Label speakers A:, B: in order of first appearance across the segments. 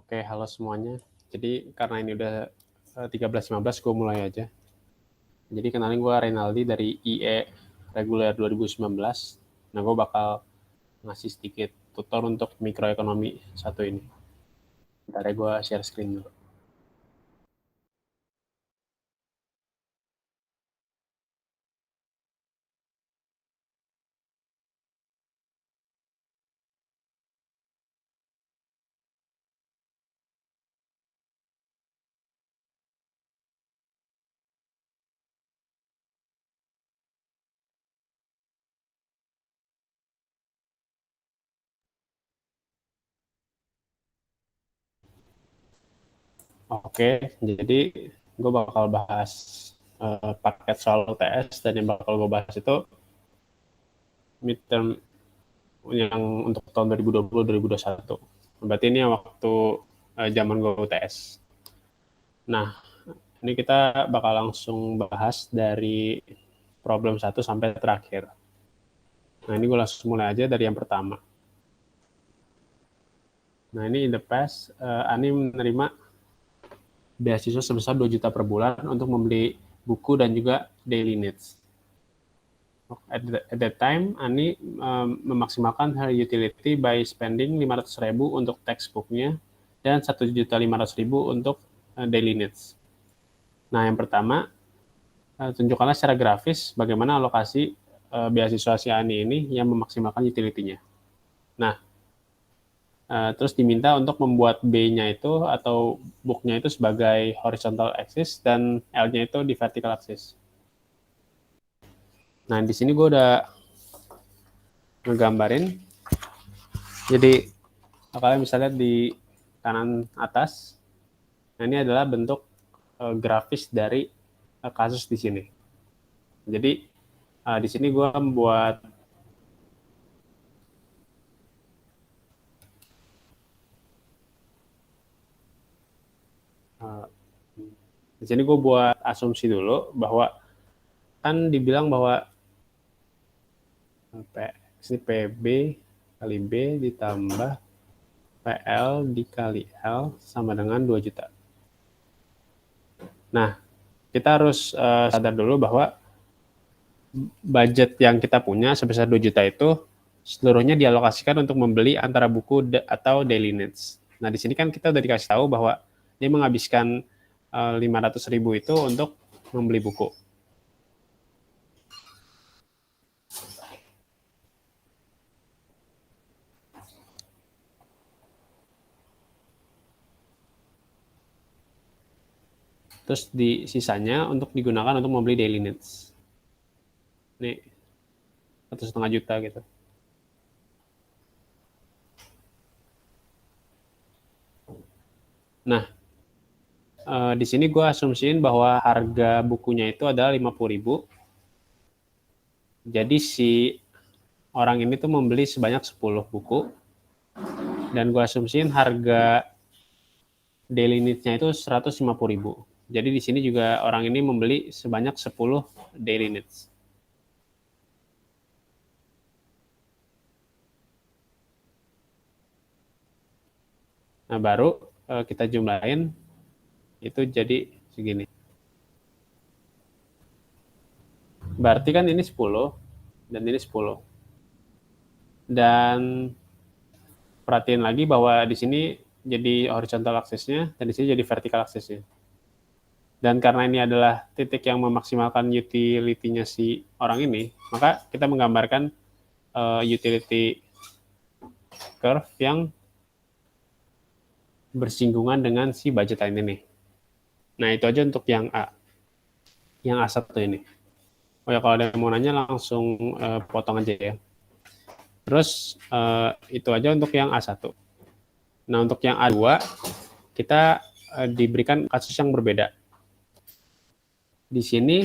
A: Oke, halo semuanya. Jadi karena ini udah 13.15, gue mulai aja. Jadi kenalin gue Renaldi dari IE Reguler 2019. Nah, gue bakal ngasih sedikit tutor untuk mikroekonomi satu ini. Bentar ya, gue share screen dulu. Oke, jadi gue bakal bahas paket soal UTS, dan yang bakal gue bahas itu midterm yang untuk tahun 2020-2021. Berarti ini waktu zaman gue UTS. Nah, ini kita bakal langsung bahas dari problem 1 sampai terakhir. Nah, ini gue langsung mulai aja dari yang pertama. Nah, ini in the past, Ani menerima beasiswa sebesar 2 juta per bulan untuk membeli buku dan juga daily needs. At that time, Ani memaksimalkan her utility by spending 500.000 untuk textbooknya dan 1.500.000 untuk daily needs. Nah, yang pertama, tunjukkanlah secara grafis bagaimana alokasi beasiswa si Ani ini yang memaksimalkan utility-nya. Nah, terus diminta untuk membuat B-nya itu atau book-nya itu sebagai horizontal axis dan L-nya itu di vertical axis. Nah, di sini gue udah ngegambarin. Jadi, kalian bisa lihat di kanan atas. Nah, ini adalah bentuk grafis dari kasus di sini. Jadi, di sini gue membuat di sini gue buat asumsi dulu bahwa kan dibilang bahwa PB kali B ditambah PL dikali L sama dengan 2 juta. Nah, kita harus sadar dulu bahwa budget yang kita punya sebesar 2 juta itu seluruhnya dialokasikan untuk membeli antara buku atau daily needs. Nah, di sini kan kita udah dikasih tahu bahwa dia menghabiskan 500.000 itu untuk membeli buku. Terus di sisanya untuk digunakan untuk membeli daily needs. Ini 1,5 juta gitu. Nah, di sini gue asumsiin bahwa harga bukunya itu adalah 50.000. Jadi si orang ini tuh membeli sebanyak 10 buku. Dan gue asumsiin harga daily needs-nya itu 150.000. Jadi di sini juga orang ini membeli sebanyak 10 daily needs. Nah, baru kita jumlahin itu jadi segini. Berarti kan ini 10 dan ini 10. Dan perhatiin lagi bahwa di sini jadi horizontal axis-nya dan di sini jadi vertical axis-nya. Dan karena ini adalah titik yang memaksimalkan utility-nya si orang ini, maka kita menggambarkan utility curve yang bersinggungan dengan si budget line ini. Nah, itu aja untuk yang A. Yang A1 ini. Oh ya, kalau ada yang mau nanya langsung potong aja ya. Terus itu aja untuk yang A1. Nah, untuk yang A2 kita diberikan kasus yang berbeda. Di sini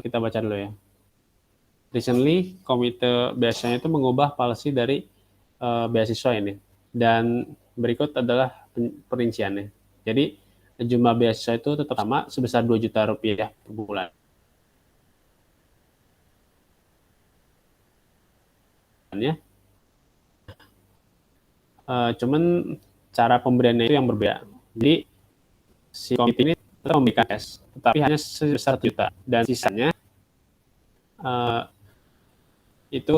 A: kita baca dulu ya. Recently, komite biasanya itu mengubah policy dari beasiswa ini. Dan berikut adalah perinciannya. Jadi, jumlah beasiswa itu tetap sama sebesar 2 juta rupiah per bulan. Cuman cara pemberiannya itu yang berbeda. Jadi si komite ini tetap memberikan cash, tetapi hanya sebesar 1 juta, dan sisanya itu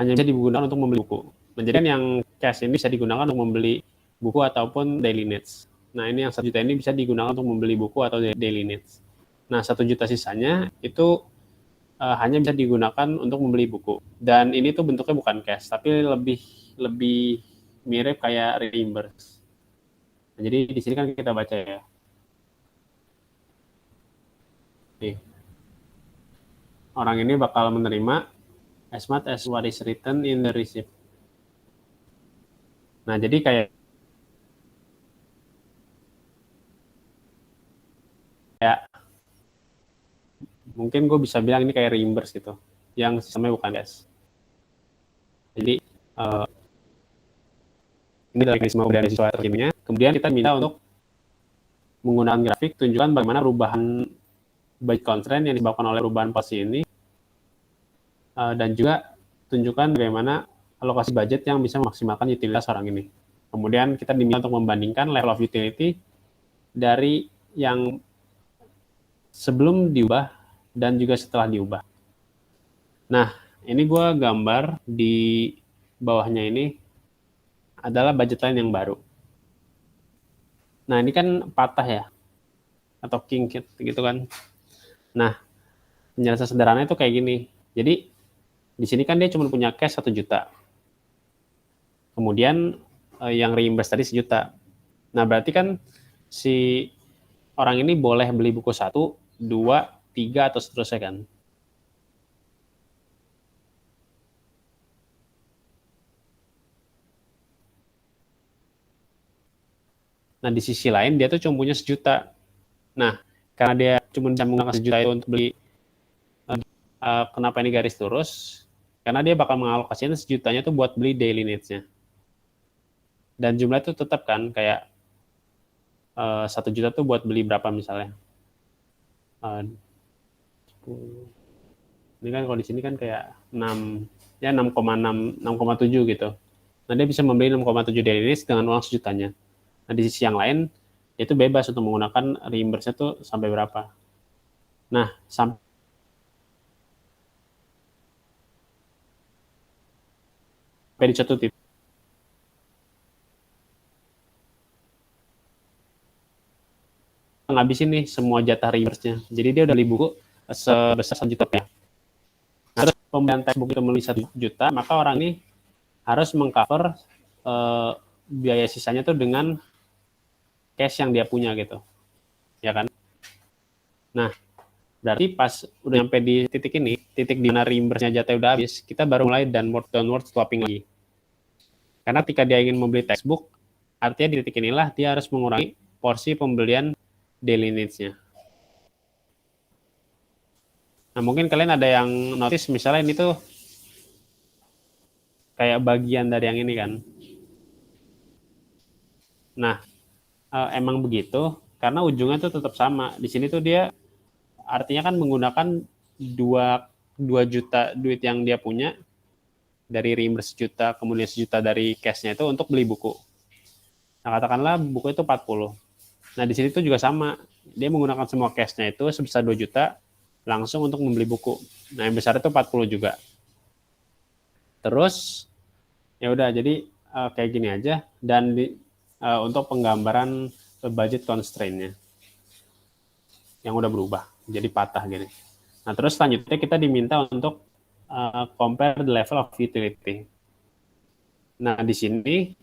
A: hanya bisa digunakan untuk membeli buku. Nah, jadi kan yang cash ini bisa digunakan untuk membeli buku ataupun daily needs. Nah, ini yang 1 juta ini bisa digunakan untuk membeli buku atau daily needs. Nah, 1 juta sisanya itu hanya bisa digunakan untuk membeli buku. Dan ini tuh bentuknya bukan cash, tapi lebih mirip kayak reimburse. Nah, jadi di sini kan kita baca ya. Nih, orang ini bakal menerima as much as what is written in the receipt. Nah, jadi kayak mungkin gue bisa bilang ini kayak reimburse gitu, yang sistemnya bukan cash. Jadi ini adalah mekanisme pemberian beasiswa terkininya. Kemudian kita minta untuk menggunakan grafik tunjukkan bagaimana perubahan budget constraint yang disebabkan oleh perubahan posisi ini, dan juga tunjukkan bagaimana alokasi budget yang bisa memaksimalkan utilitas orang ini. Kemudian kita diminta untuk membandingkan level of utility dari yang sebelum diubah dan juga setelah diubah. Nah, ini gue gambar di bawahnya ini adalah budget line yang baru. Nah, ini kan patah ya, atau king gitu kan. Nah, penjelasan sederhananya itu kayak gini. Jadi, di sini kan dia cuma punya cash 1 juta. Kemudian yang reimburse tadi 1 juta. Nah, berarti kan si orang ini boleh beli buku 1, 2, 3, atau seterusnya kan. Nah, di sisi lain dia tuh cuma punya 1 juta. Nah, karena dia cuma bisa menggunakan 1 juta itu untuk beli, kenapa ini garis lurus? Karena dia bakal mengalokasikan 1 jutanya tuh buat beli daily needs-nya. Dan jumlah itu tetap kan, kayak 1 juta tuh buat beli berapa misalnya. Ini kan kalau di sini kan kayak 6, ya 6,6, 6,7 gitu. Nah, dia bisa membeli 6,7 daily needs dengan uang 1 jutanya. Nah, di sisi yang lain, itu bebas untuk menggunakan reimburse-nya tuh sampai berapa. Nah, sampai di satu titik. Ngabisin nih semua jatah reimburse-nya. Jadi dia udah beli buku sebesar 1 juta ya. Nah, terus pembelian textbook itu membeli 1 juta, maka orang ini harus mengcover biaya sisanya tuh dengan cash yang dia punya gitu. Ya kan? Nah, berarti pas udah sampai di titik ini, titik di mana reimburse-nya jatah udah habis, kita baru mulai downward swapping lagi. Karena ketika dia ingin membeli textbook, artinya di titik inilah dia harus mengurangi porsi pembelian daily needs-nya. Nah, mungkin kalian ada yang notice misalnya ini tuh kayak bagian dari yang ini kan. Nah, emang begitu karena ujungnya tuh tetap sama. Di sini tuh dia artinya kan menggunakan 2 juta duit yang dia punya dari reimburse 1 juta, kemudian 1 juta dari cash-nya itu untuk beli buku. Nah, katakanlah buku itu 40. Nah, di sini tuh juga sama. Dia menggunakan semua cash-nya itu sebesar 2 juta langsung untuk membeli buku. Nah, yang besar itu 40 juga. Terus ya udah, jadi kayak gini aja. Dan untuk penggambaran budget constraint-nya yang udah berubah jadi patah gini. Nah, terus selanjutnya kita diminta untuk compare the level of utility. Nah, di sini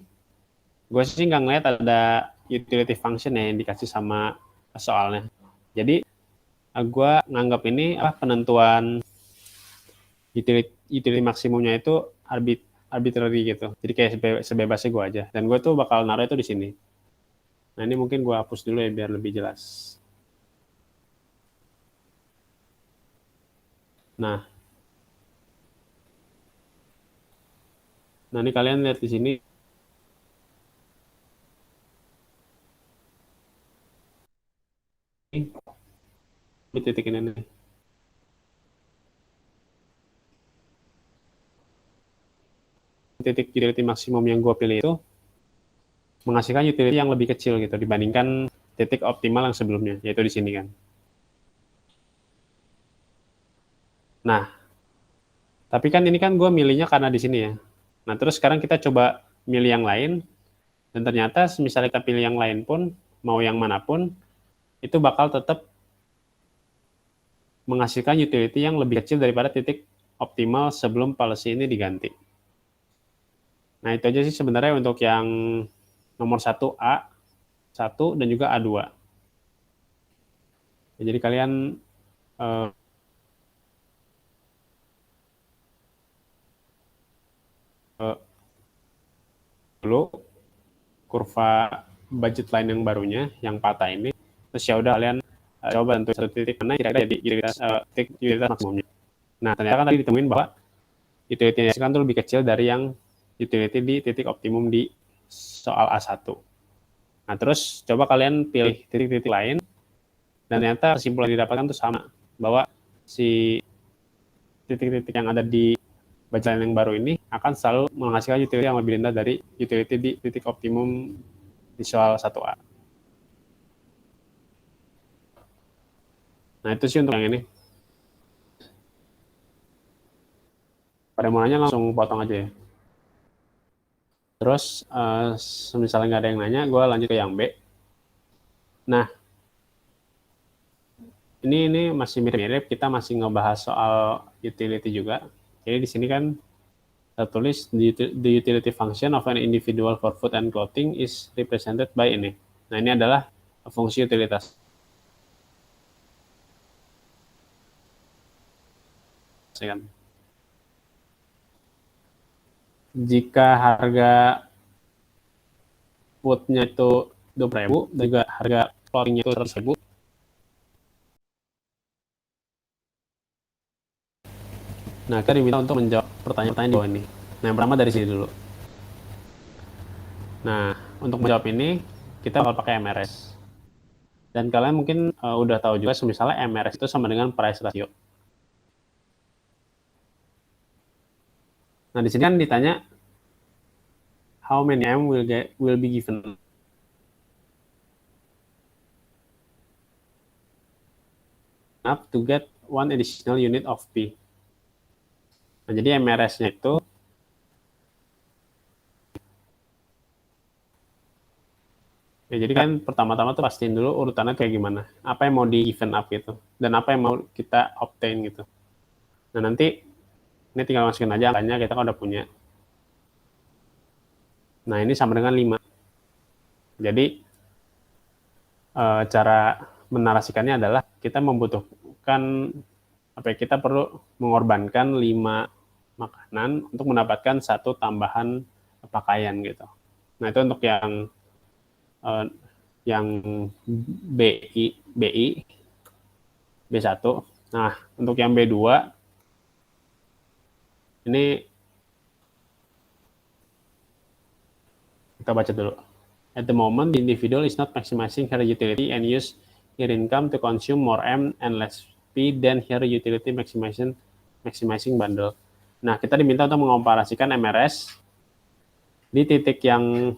A: gue sih nggak ngeliat ada utility function ya yang dikasih sama soalnya. Jadi gue nganggap ini penentuan utility maksimumnya itu arbitrary gitu. Jadi kayak sebebasnya gue aja. Dan gue tuh bakal naruh itu di sini. Nah, ini mungkin gue hapus dulu ya biar lebih jelas. Nah, ini kalian lihat di sini. Di titik ini nih. Titik utility maksimum yang gue pilih itu menghasilkan utility yang lebih kecil gitu dibandingkan titik optimal yang sebelumnya, yaitu di sini kan. Nah, tapi kan ini kan gue milihnya karena di sini ya. Nah, terus sekarang kita coba milih yang lain, dan ternyata misalnya kita pilih yang lain pun, mau yang manapun, itu bakal tetap menghasilkan utility yang lebih kecil daripada titik optimal sebelum policy ini diganti. Nah, itu aja sih sebenarnya untuk yang nomor 1A, 1, dan juga A2. Ya, jadi kalian dulu kurva budget line yang barunya, yang patah ini, terus ya udah kalian coba tentu satu titik mana kira-kira jadi titik utilitas maksimumnya. Nah, ternyata kan tadi ditemuin bahwa utility yang kan itu lebih kecil dari yang utility di titik optimum di soal A1. Nah, terus coba kalian pilih titik-titik lain, dan ternyata kesimpulan yang didapatkan itu sama, bahwa si titik-titik yang ada di budget line yang baru ini akan selalu menghasilkan utility yang lebih rendah dari utility di titik optimum di soal 1A. Nah, itu sih untuk yang ini. Pada mulanya langsung potong aja ya. Terus, misalnya nggak ada yang nanya, gue lanjut ke yang B. Nah, ini masih mirip-mirip, kita masih ngebahas soal utility juga. Jadi di sini kan tertulis the utility function of an individual for food and clothing is represented by ini. Nah, ini adalah fungsi utilitas. Jika harga food-nya itu 20.000 dan juga harga clothing-nya itu 100.000, nah, kita diminta untuk menjawab pertanyaan-pertanyaan di bawah ini. Nah, yang pertama dari sini dulu. Nah, untuk menjawab ini, kita bakal pakai MRS. Dan kalian mungkin udah tahu juga, misalnya MRS itu sama dengan price ratio. Nah, di sini kan ditanya, how many M will be given? Up to get one additional unit of P. Nah, jadi MRS-nya itu ya, jadi kan pertama-tama tuh pastiin dulu urutannya kayak gimana. Apa yang mau di given up gitu. Dan apa yang mau kita obtain gitu. Nah, nanti ini tinggal masukin aja angkanya, kita kan udah punya. Nah, ini sama dengan 5. Jadi, cara menarasikannya adalah kita membutuhkan, kita perlu mengorbankan 5 makanan untuk mendapatkan 1 tambahan pakaian gitu. Nah, itu untuk yang BI, B1. Nah, untuk yang B2, ini kita baca dulu. At the moment, the individual is not maximizing her utility and use her income to consume more M and less P than her utility maximizing bundle. Nah, kita diminta untuk mengkomparasikan MRS di titik yang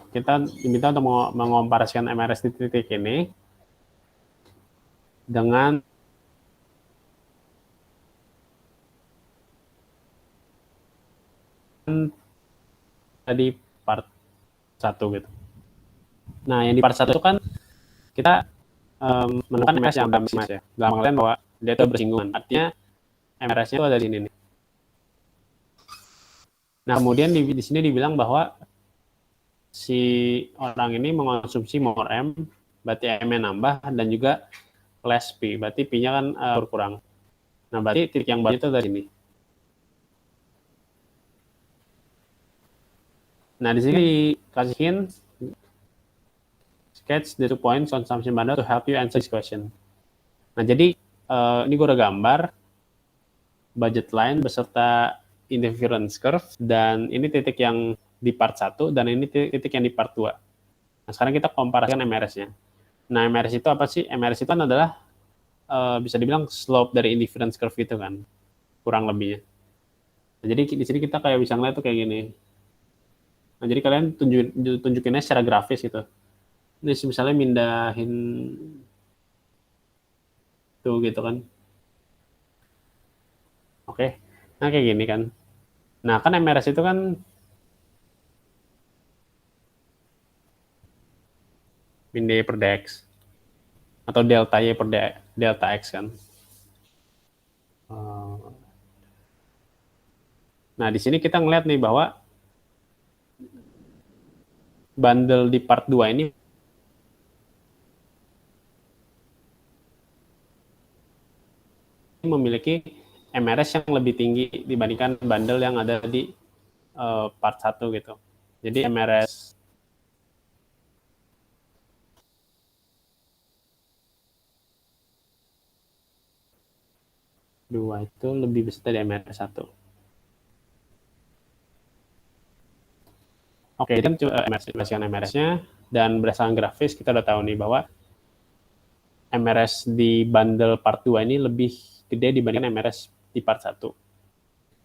A: kita diminta untuk mengkomparasikan MRS di titik ini dengan tadi part 1 gitu. Nah, yang di part 1 itu kan kita menemukan MRS yang dalam ya. Gampang kalian bahwa dia itu bersinggungan. Artinya MRS-nya itu ada di sini. Nah, kemudian di sini dibilang bahwa si orang ini mengonsumsi more M, berarti M-nya nambah, dan juga less P, berarti P-nya kan berkurang. Nah, berarti titik yang baru itu dari sini. Nah, di sini dikasihin sketch the 2 points consumption bundle to help you answer this question. Nah, jadi ini gue udah gambar budget line beserta interference curve, dan ini titik yang di part 1, dan ini titik yang di part 2. Nah, sekarang kita komparasikan MRS-nya. Nah, MRS itu apa sih? MRS itu kan adalah bisa dibilang slope dari interference curve itu kan, kurang lebihnya. Nah, jadi di sini kita kayak bisa ngeliat tuh kayak gini. Nah, jadi kalian tunjukinnya secara grafis gitu. Ini misalnya mindahin tuh gitu kan. Oke. Nah, kayak gini kan. Nah, kan MRS itu kan min D per dx atau delta Y per delta X kan. Nah, di sini kita ngeliat nih bahwa bundle di part 2 ini memiliki MRS yang lebih tinggi dibandingkan bundle yang ada di part 1 gitu. Jadi MRS dua itu lebih besar dari MRS 1. Oke, itu kan berdasarkan MRS-nya, dan berdasarkan grafis kita udah tahu nih bahwa MRS di bundle part 2 ini lebih gede dibandingkan MRS di part 1.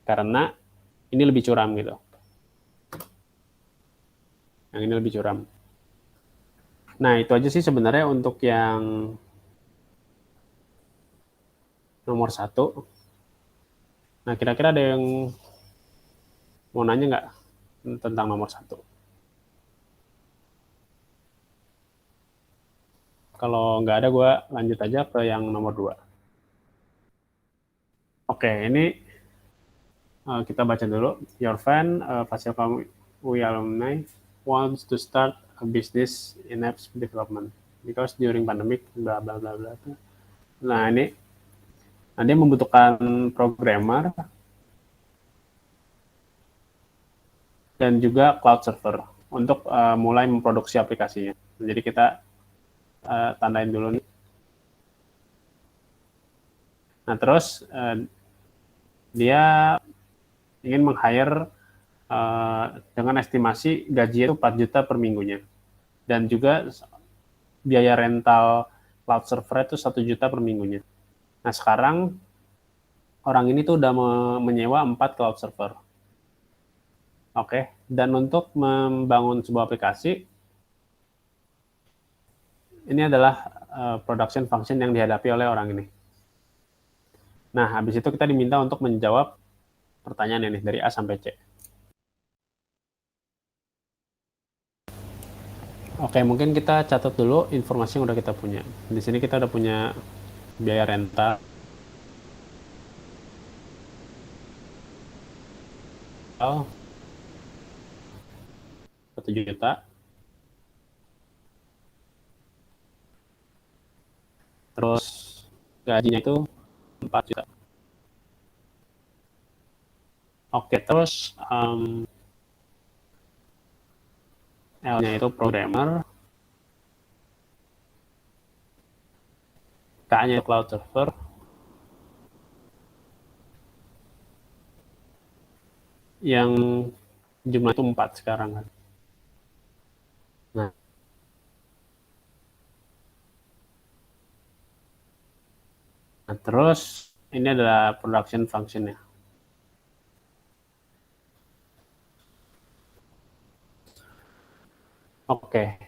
A: Karena ini lebih curam gitu. Yang ini lebih curam. Nah, itu aja sih sebenarnya untuk yang nomor 1. Nah, kira-kira ada yang mau nanya nggak tentang nomor 1? Kalau nggak ada, gue lanjut aja ke yang nomor 2. Oke, ini kita baca dulu. Your friend, Fasilkom UI alumni, wants to start a business in apps development because during pandemic, bla bla bla bla. Nah, dia membutuhkan programmer dan juga cloud server untuk mulai memproduksi aplikasinya. Jadi kita tandain dulu nih. Nah, terus dia ingin meng-hire dengan estimasi gaji itu 4 juta per minggunya. Dan juga biaya rental cloud server itu 1 juta per minggunya. Nah, sekarang orang ini tuh udah menyewa 4 cloud server. Oke, dan untuk membangun sebuah aplikasi, ini adalah production function yang dihadapi oleh orang ini. Nah, habis itu kita diminta untuk menjawab pertanyaan ini dari A sampai C. Oke, mungkin kita catat dulu informasi yang udah kita punya. Di sini kita udah punya biaya rental 1 juta. Terus gajinya itu 4 juta. Oke, terus L-nya itu programmer, K-nya itu cloud server, yang jumlah itu 4 sekarang kan. Nah, terus ini adalah production function-nya. Oke.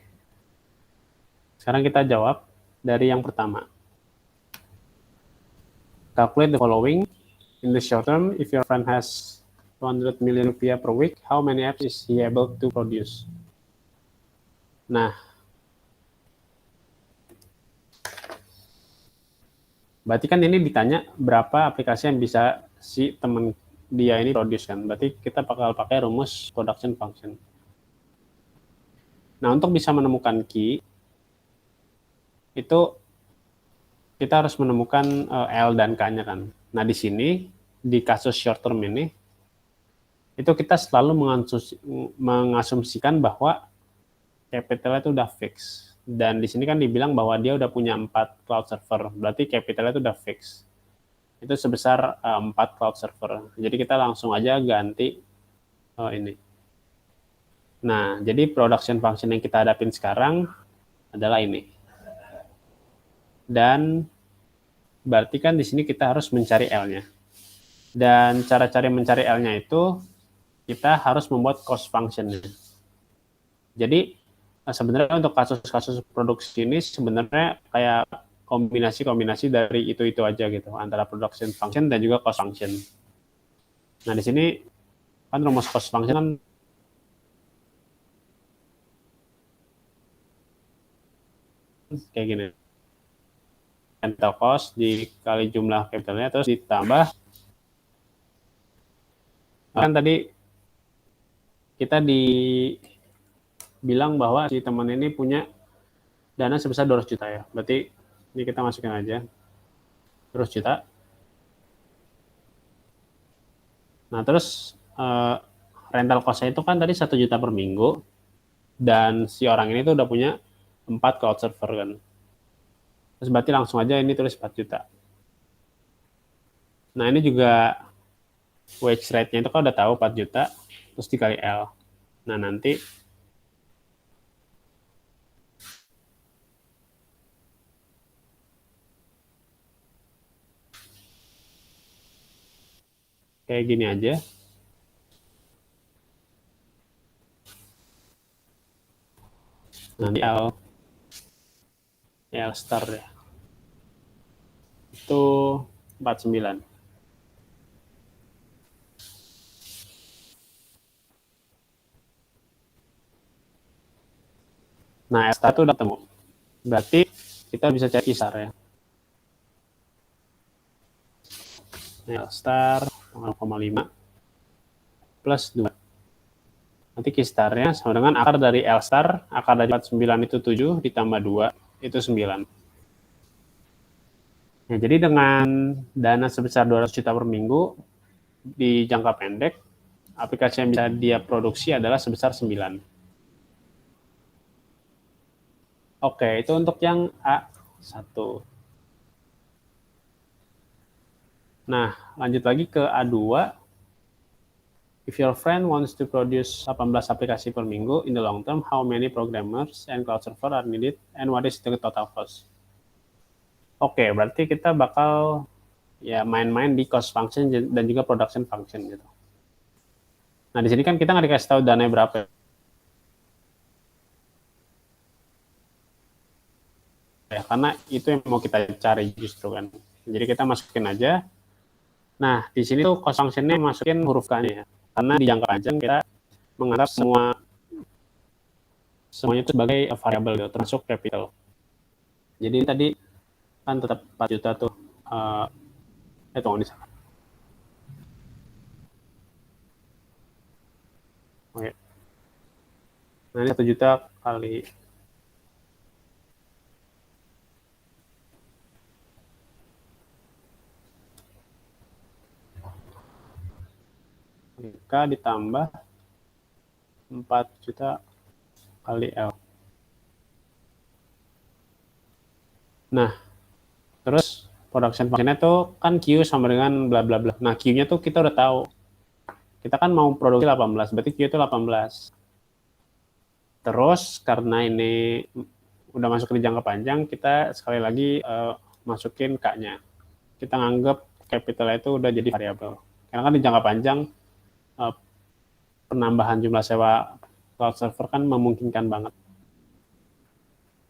A: Sekarang kita jawab dari yang pertama. Calculate the following. In the short term, if your friend has 200 million rupiah per week, how many apps is he able to produce? Nah, berarti kan ini ditanya berapa aplikasi yang bisa si teman dia ini produce kan. Berarti kita bakal pakai rumus production function. Nah, untuk bisa menemukan key, itu kita harus menemukan L dan K-nya kan. Nah, di sini, di kasus short term ini, itu kita selalu mengasumsikan bahwa capital itu udah fix. Dan di sini kan dibilang bahwa dia udah punya 4 cloud server, berarti capital itu udah fix. Itu sebesar 4 cloud server. Jadi kita langsung aja ganti ini. Nah, jadi production function yang kita hadapin sekarang adalah ini. Dan berarti kan di sini kita harus mencari L-nya. Dan cara mencari L-nya itu kita harus membuat cost function-nya. Jadi sebenarnya untuk kasus-kasus produksi ini sebenarnya kayak kombinasi-kombinasi dari itu aja gitu, antara production function dan juga cost function. Nah, di sini kan rumus cost function kan kayak gini. Rental cost dikali jumlah capitalnya terus ditambah kan tadi kita dibilang bahwa si teman ini punya dana sebesar 200 juta ya. Berarti ini kita masukin aja 200 juta. Nah, terus rental cost-nya itu kan tadi 1 juta per minggu dan si orang ini tuh udah punya 4 cloud server kan. Terus berarti langsung aja ini tulis 4 juta. Nah, ini juga wage rate-nya itu kan udah tahu 4 juta terus dikali L. Nah, nanti kayak gini aja. Nanti L star ya. Itu 49. Nah, L star itu udah ketemu. Berarti kita bisa cari star ya. L star 0,5 plus 2. Nanti Q-star-nya sama dengan akar dari L star, akar dari 49 itu 7, ditambah 2, itu 9. Nah, jadi dengan dana sebesar 200 juta per minggu, di jangka pendek, aplikasi yang bisa dia produksi adalah sebesar 9. Oke, itu untuk yang A1. Nah, lanjut lagi ke A2. If your friend wants to produce 18 aplikasi per minggu in the long term, how many programmers and cloud server are needed and what is the total cost? Oke, berarti kita bakal ya main-main di cost function dan juga production function gitu. Nah, di sini kan kita nggak dikasih tahu dana berapa ya, karena itu yang mau kita cari justru kan. Jadi kita masukin aja. Nah, di sini tuh cost function-nya masukin huruf K-nya ya. Karena di jangka panjang kita menganggap semuanya itu sebagai variabel gitu, termasuk capital. Jadi tadi kan tetap 4 juta tuh. Tunggu di sana. Oke. Nah, ini 1 juta kali K ditambah 4 juta kali L. Nah, terus production function-nya tuh kan Q sama dengan bla bla bla. Nah, Q-nya tuh kita udah tahu. Kita kan mau produksi 18, berarti Q itu 18. Terus karena ini udah masuk di jangka panjang, kita sekali lagi masukin K-nya. Kita nganggap capital itu udah jadi variabel. Karena kan di jangka panjang penambahan jumlah sewa cloud server kan memungkinkan banget.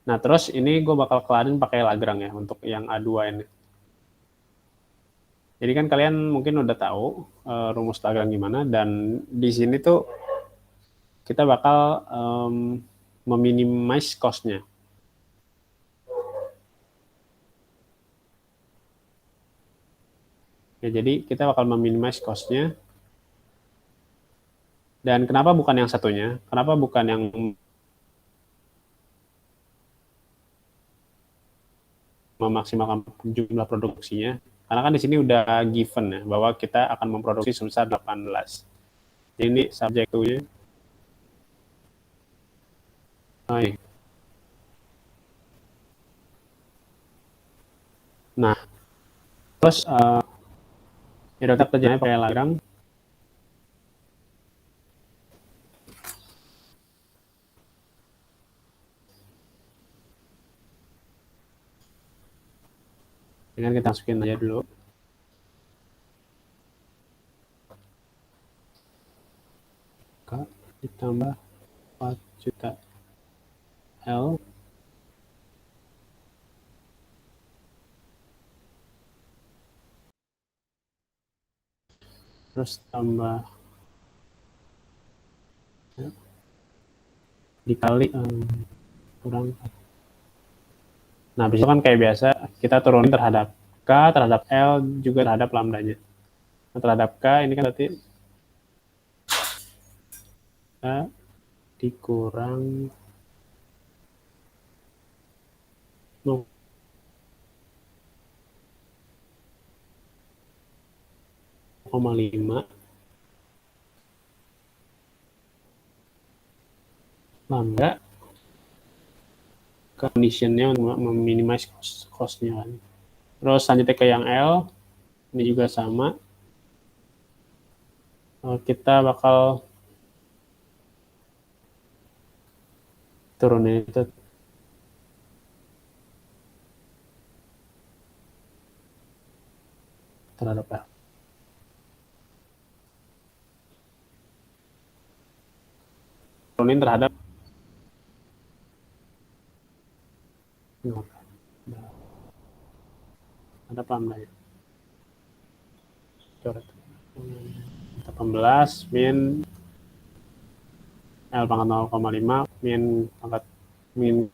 A: Nah, terus ini gue bakal kelarin pakai Lagrange ya untuk yang A2 ini. Jadi kan kalian mungkin udah tahu rumus Lagrange gimana, dan di sini tuh kita bakal meminimize cost-nya. Ya, jadi kita bakal meminimize cost-nya. Dan kenapa bukan yang satunya? Kenapa bukan yang memaksimalkan jumlah produksinya? Karena kan di sini udah given ya, bahwa kita akan memproduksi sebesar 18. Jadi ini subject to-nya. Nah, terus ya dokter kerjanya pakai Lagrange. Dengan kita masukin aja dulu. K ditambah 4 juta L terus tambah ya, dikali kurang. Nah, habis itu kan kayak biasa kita turunin terhadap K, terhadap L, juga terhadap lambdanya. Nah, terhadap K ini kan berarti K dikurang 0,5 lambda conditionnya untuk meminimize cost-nya kan. Terus selanjutnya ke yang L, ini juga sama. Kita bakal turunin itu terhadap L. Turunin terhadap lambda ya. Coret. 18 min L pangkat 0,5 min pangkat min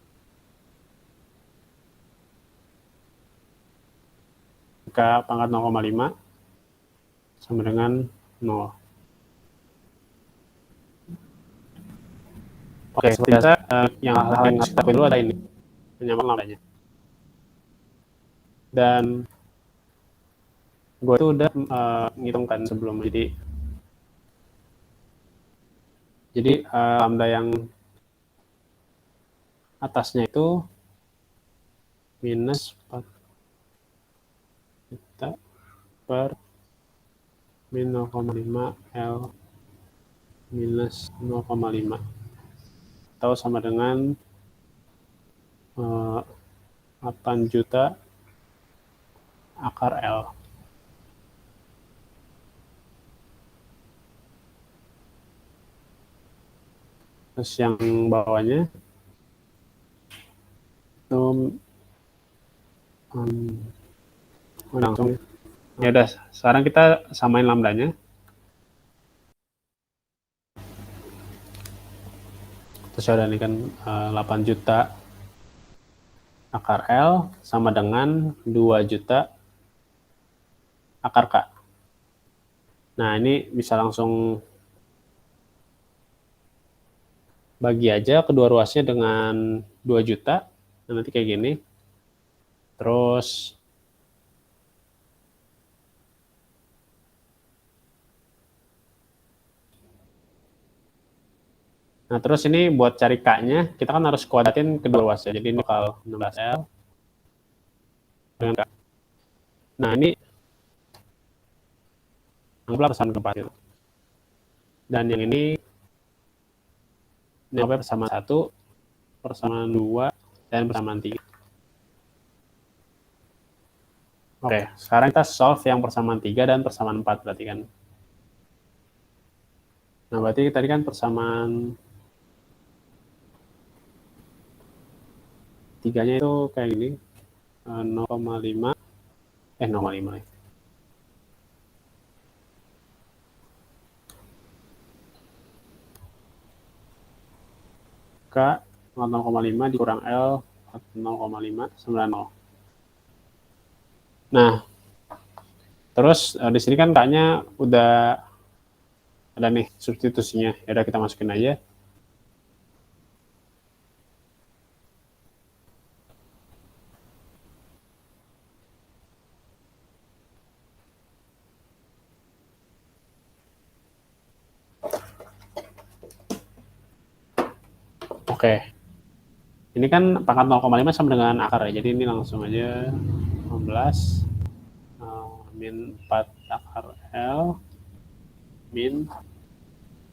A: K pangkat 0,5 sama dengan 0. Oke, seperti biasa yang hal-hal yang harus kita dulu ada ini penyamaran lambdanya. Dan gue tuh udah ngitungkan sebelum, jadi lambda yang atasnya itu minus 4 juta per min 0,5 L minus 0,5 atau sama dengan 8 juta akar L. Terus yang bawahnya itu langsung ya udah, sekarang kita samain lambdanya. Terus ya udah, ini kan 8 juta akar L sama dengan 2 juta akar K. Nah, ini bisa langsung bagi aja kedua ruasnya dengan 2 juta. Nah, nanti kayak gini. Terus nah, terus ini buat cari K-nya, kita kan harus kuadratin kedua ruasnya. Jadi ini bakal 16L dengan K. Nah, ini anggaplah persamaan keempat gitu. Dan yang ini anggapnya persamaan 1, persamaan 2, dan persamaan 3. Oke, sekarang kita solve yang persamaan 3 dan persamaan 4 berarti kan. Nah, berarti tadi kan persamaan 3-nya itu kayak gini, 0,5, 0,5 ya. K 0,5 dikurang L 0,5 sama 0. Nah, terus di sini kan K-nya udah ada nih substitusinya. Ya udah, kita masukin aja. Oke. Ini kan pangkat 0,5 sama dengan akar ya. Jadi ini langsung aja 15 min 4 akar L min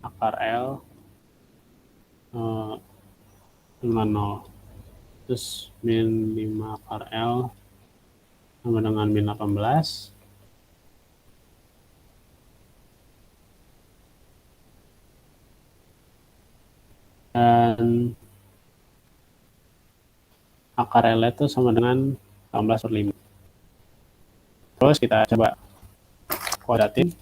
A: akar L dengan 0. Terus min 5 akar L sama dengan min 18. dan akar L itu sama dengan 18/5. Terus kita coba kuadratin.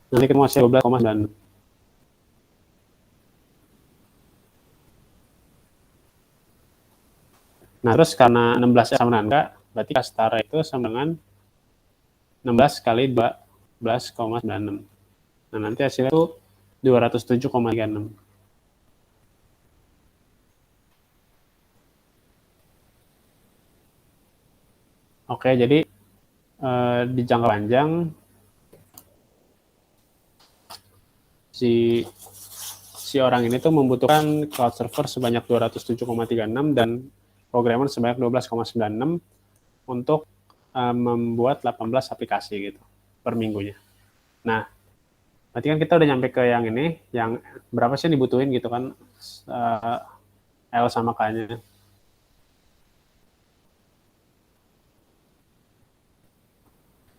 A: Nanti ketemu hasil 12,96. Nah, terus karena 16 sama dengan enggak, berarti kastara itu sama dengan 16 kali 12,96. Nah, nanti hasilnya itu 207,36. Oke, jadi di jangka panjang si orang ini tuh membutuhkan cloud server sebanyak 207,36 dan programmer sebanyak 12,96 untuk membuat 18 aplikasi gitu per minggunya. Nah, berarti kan kita udah nyampe ke yang ini, yang berapa sih dibutuhin gitu kan L sama K-nya.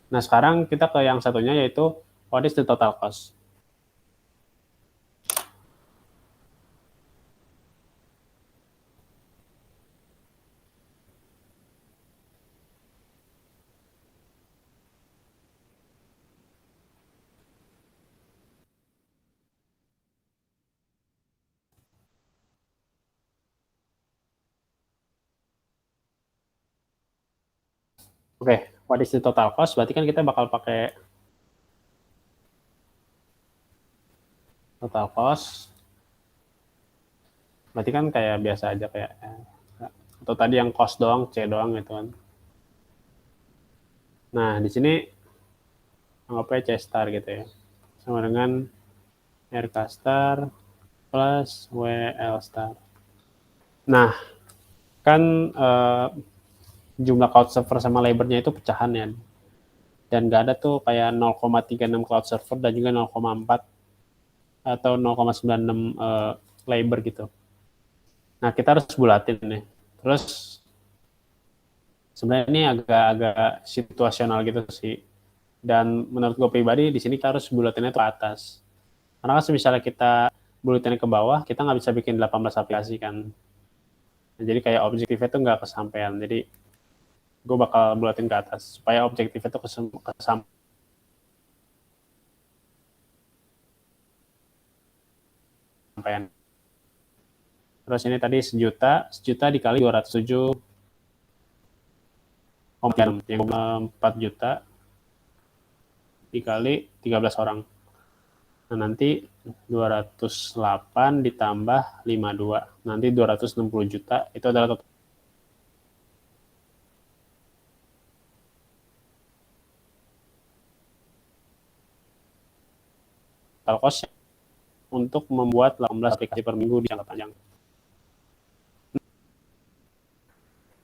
A: Nah, sekarang kita ke yang satunya yaitu what is the total cost. Oke, what is the total cost? Berarti kan kita bakal pakai total cost. Berarti kan kayak biasa aja kayak atau tadi yang cost doang, C doang gitu kan. Nah, di sini anggapnya C star gitu ya. Sama dengan RK star plus WL star. Nah, kan jumlah cloud server sama labor-nya itu pecahan ya. Dan nggak ada tuh kayak 0,36 cloud server dan juga 0,4 atau 0,96 labor gitu. Nah, kita harus bulatin nih. Terus sebenarnya ini agak-agak situasional gitu sih. Dan menurut gue pribadi di sini kita harus bulatinnya ke atas. Karena kan misalnya kita bulatinnya ke bawah, kita nggak bisa bikin 18 aplikasi kan. Nah, jadi kayak objektifnya tuh nggak kesampaian. Jadi gue bakal bulatin ke atas supaya objektifnya tuh kesampaian. Terus ini tadi sejuta dikali 207 yang 4 juta dikali 13 orang. Nah, nanti 208 ditambah 52. Nanti 260 juta itu adalah total cost untuk membuat 18 aplikasi per minggu di jangka panjang.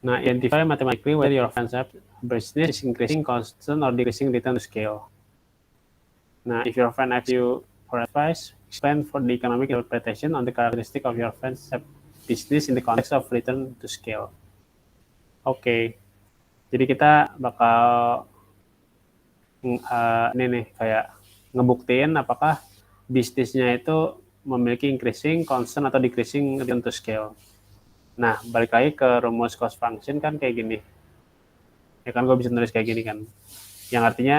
A: Nah, identify mathematically whether your offensive business is increasing constant or decreasing return to scale. Nah, if your friend asks you for advice, explain for the economic interpretation on the characteristic of your friend's business in the context of return to scale. Oke, jadi kita bakal ini nih kayak ngebuktiin apakah bisnisnya itu memiliki increasing, constant, atau decreasing return to scale. Nah, balik lagi ke rumus cost function kan kayak gini. Ya kan gue bisa nulis kayak gini kan. Yang artinya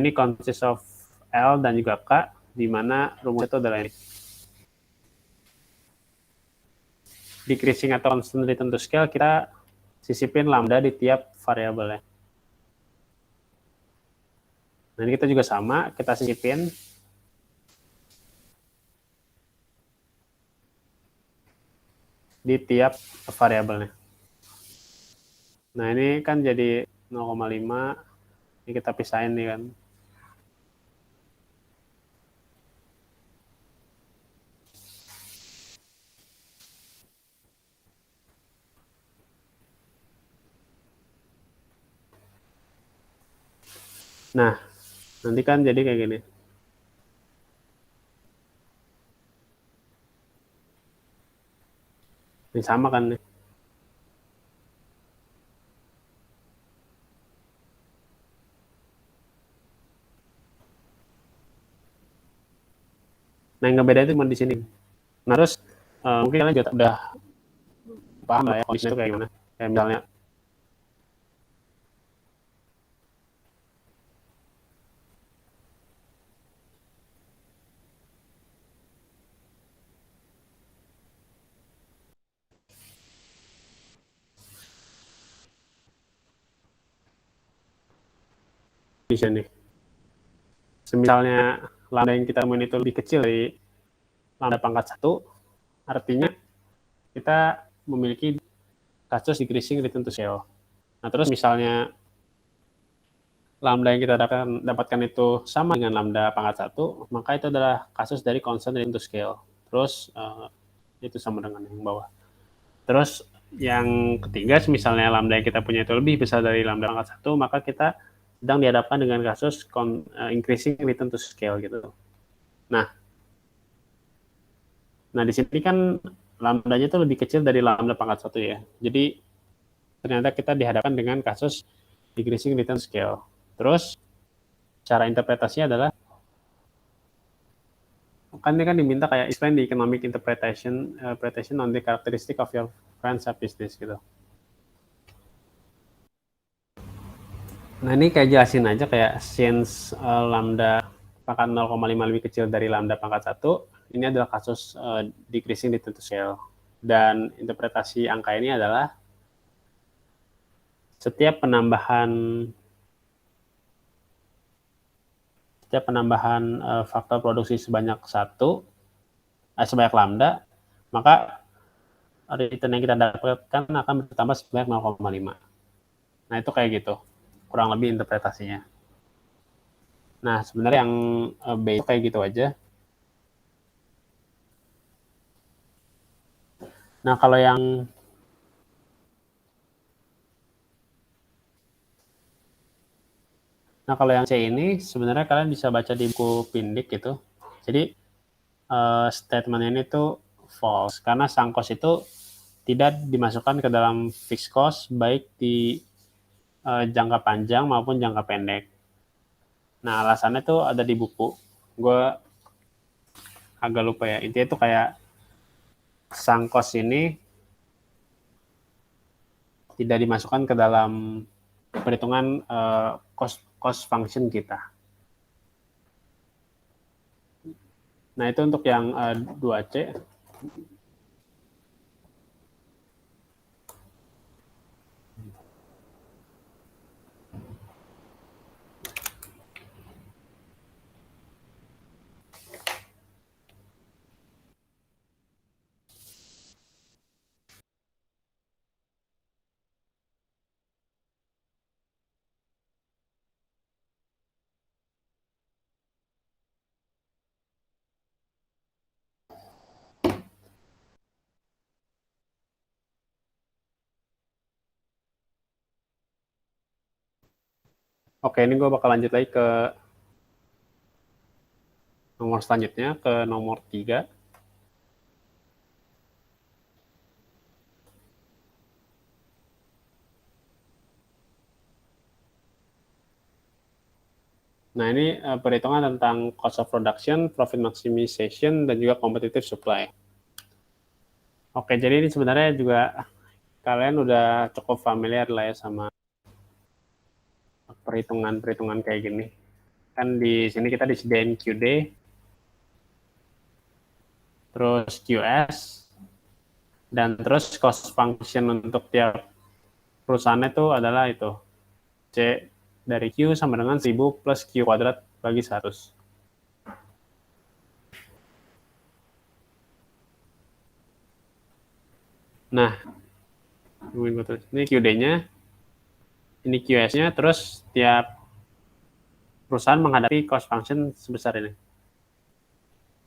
A: ini consist of L dan juga K, di mana rumus itu adalah ini. Decreasing atau constant return to scale, kita sisipin lambda di tiap variabelnya. Nah, ini kita juga sama, kita sisipin di tiap variabelnya. Nah, ini kan jadi 0,5, ini kita pisahin nih kan. Nah, Nanti kan jadi kayak gini. Ini sama kan nih. Nah, yang ngebedain itu cuma di sini. Nah, terus mungkin kalian juga udah paham lah ya kondisinya itu kayak gimana. Kayak misalnya di sini. Misalnya lambda yang kita temuin itu lebih kecil dari lambda pangkat 1, artinya kita memiliki kasus decreasing return to scale. Nah, terus misalnya lambda yang kita dapatkan itu sama dengan lambda pangkat 1, maka itu adalah kasus dari constant return to scale. Terus itu sama dengan yang bawah. Terus yang ketiga, misalnya lambda yang kita punya itu lebih besar dari lambda pangkat 1, maka kita sedang dihadapkan dengan kasus increasing return to scale gitu. Nah, di sini kan lambdanya itu lebih kecil dari lambda pangkat 1 ya. Jadi ternyata kita dihadapkan dengan kasus decreasing return scale. Terus cara interpretasinya adalah kan dia kan diminta kayak explain the economic interpretation on the characteristic of your friend's business gitu. Nah, ini kayak jelasin aja kayak since lambda pangkat 0,5 lebih kecil dari lambda pangkat 1, ini adalah kasus decreasing return to scale. Dan interpretasi angka ini adalah setiap penambahan faktor produksi sebanyak sebanyak lambda, maka return yang kita dapatkan akan bertambah sebanyak 0,5. Nah, itu kayak gitu. Kurang lebih interpretasinya. Nah, sebenarnya yang B itu kayak gitu aja. Nah, kalau yang C ini sebenarnya kalian bisa baca di buku Pindik gitu. Jadi statement ini tuh false karena sunk cost itu tidak dimasukkan ke dalam fixed cost baik di jangka panjang maupun jangka pendek. Nah, alasannya tuh ada di buku. Gue agak lupa ya. Intinya tuh kayak sunk cost ini tidak dimasukkan ke dalam perhitungan cost function kita. Nah, itu untuk yang 2C. Oke, ini gue bakal lanjut lagi ke nomor selanjutnya, ke nomor 3. Nah, ini perhitungan tentang cost of production, profit maximization, dan juga competitive supply. Oke, jadi ini sebenarnya juga kalian udah cukup familiar lah ya sama perhitungan-perhitungan kayak gini. Kan di sini kita disediain QD, terus QS, dan terus cost function untuk tiap perusahaan itu adalah itu. C dari Q sama dengan 1000 plus Q kuadrat bagi 100. Nah, ini QD-nya, ini QS-nya, terus tiap perusahaan menghadapi cost function sebesar ini.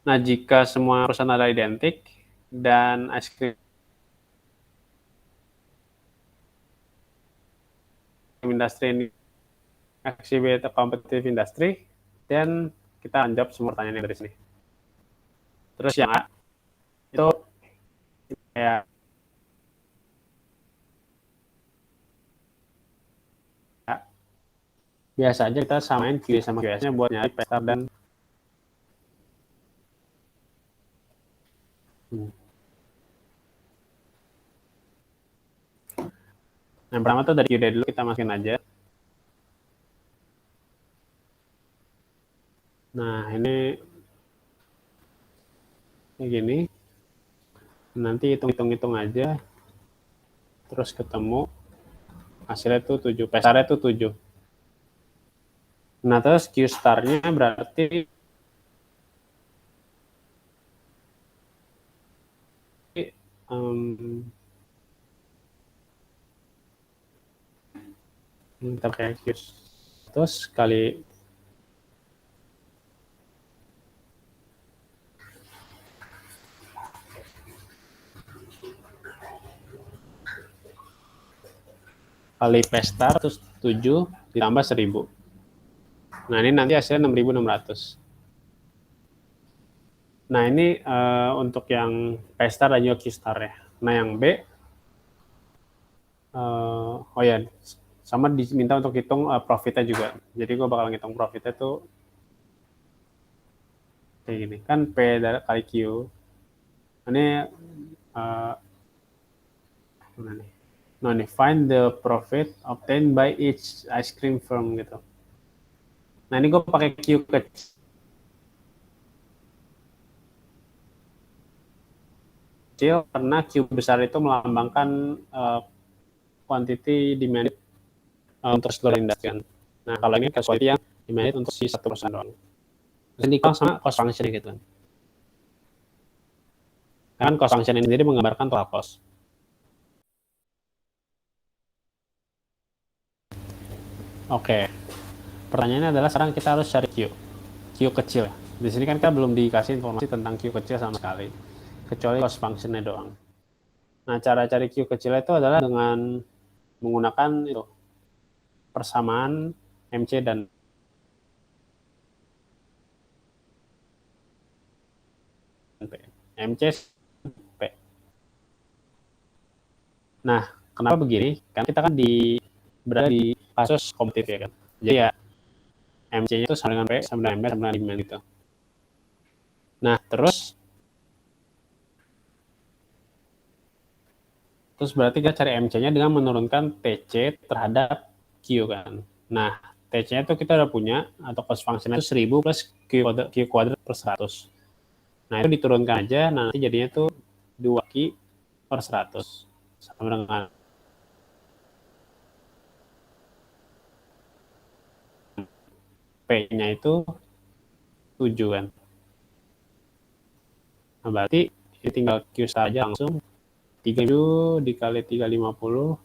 A: Nah, jika semua perusahaan adalah identik dan ice cream industri ini exhibit a competitive industry, Dan kita jawab semua pertanyaan yang dari sini. Terus yang A, itu kayak biasa aja kita samain QA sama QS-nya buat nyari pestar dan yang pertama tuh dari QA dulu kita masukin aja. Nah, ini gini. Nanti hitung-hitung aja. Terus ketemu hasilnya tuh 7. Pestarnya tuh 7. Nah, terus Q star-nya berarti kita pakai Q terus kali pestar terus 7 ditambah 1000. Nah, ini nanti hasilnya 6600. Nah, ini untuk yang pestar dan juga Q-star ya. Nah, yang B oh ya, sama diminta untuk hitung profitnya juga. Jadi gue bakal ngitung profitnya tuh kayak gini. Kan P kali Q. Ini mana nih? Nah, nih, find the profit obtained by each ice cream firm gitu. Nah, ini gue pakai Q kecil karena Q besar itu melambangkan quantity demand untuk seluruh industri. Nah, kalau ini quantity yang demand untuk si satu perusahaan doang. Terus ini sama cost function gitu kan. Kan cost function ini sendiri menggambarkan total cost. Oke. Pertanyaannya adalah sekarang kita harus cari Q. Q kecil. Di sini kan kita belum dikasih informasi tentang Q kecil sama sekali. Kecuali cost function-nya doang. Nah, cara cari Q kecil itu adalah dengan menggunakan itu persamaan MC dan P. MC P. Nah, kenapa begini? Kan kita kan berada di kasus kompetitif ya kan. Jadi ya MC-nya itu sama dengan P, sama dengan M, sama dengan demand gitu. Nah, terus berarti kita cari MC-nya dengan menurunkan TC terhadap Q kan. Nah, TC-nya itu kita udah punya, atau cost function itu 1000 plus Q kuadrat per 100. Nah, itu diturunkan aja, nah nanti jadinya tuh 2Q per 100. Sama dengan P-nya itu 7 kan. Nah, berarti ini tinggal Q saja langsung. 3 dikali 350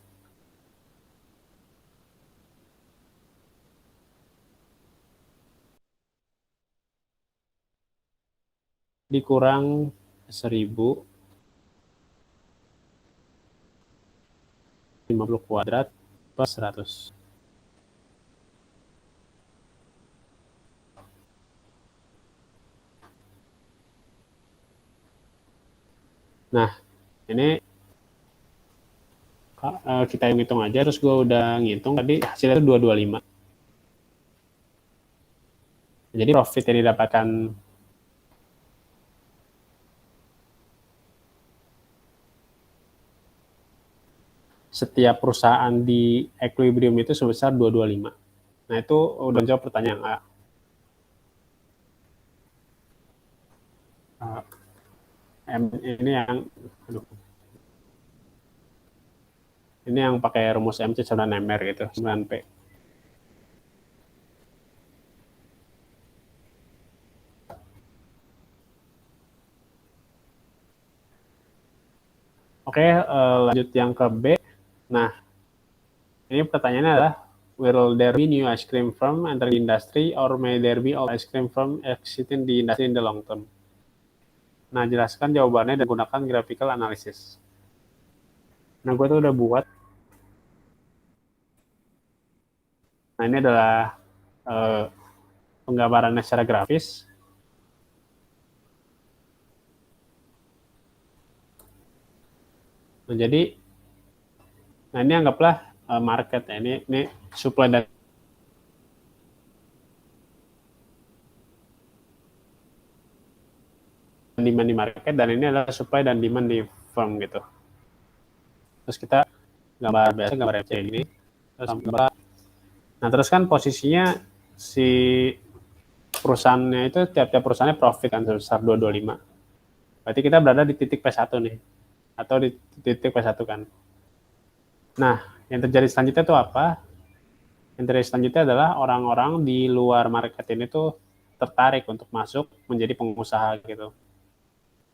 A: dikurang 1000 50 kuadrat per 100. Nah, ini kita hitung aja, terus gue udah ngitung tadi hasilnya itu 225. Jadi profit yang didapatkan setiap perusahaan di equilibrium itu sebesar 225. Nah, itu udah jawab pertanyaan A. Ini yang ini yang pakai rumus MC 9MR gitu, 9P. Oke, lanjut yang ke B. Nah, ini pertanyaannya adalah, will there be new ice cream firm enter the industry or may there be old ice cream firm exiting the industry in the long term? Nah, jelaskan jawabannya dan gunakan graphical analysis. Nah, gue tuh udah buat. Nah, ini adalah penggambarannya secara grafis. Nah, jadi, ini anggaplah market ya. Ini supply dan demand di market, dan ini adalah supply dan demand di firm gitu. Terus kita gambar biasa, gambar FC gini. Nah, terus kan posisinya si perusahaannya itu, tiap-tiap perusahaannya profit kan sebesar 225. Berarti kita berada di titik P1 nih, atau di titik P1 kan. Nah, yang terjadi selanjutnya itu apa? Yang terjadi selanjutnya adalah orang-orang di luar market ini tuh tertarik untuk masuk menjadi pengusaha gitu.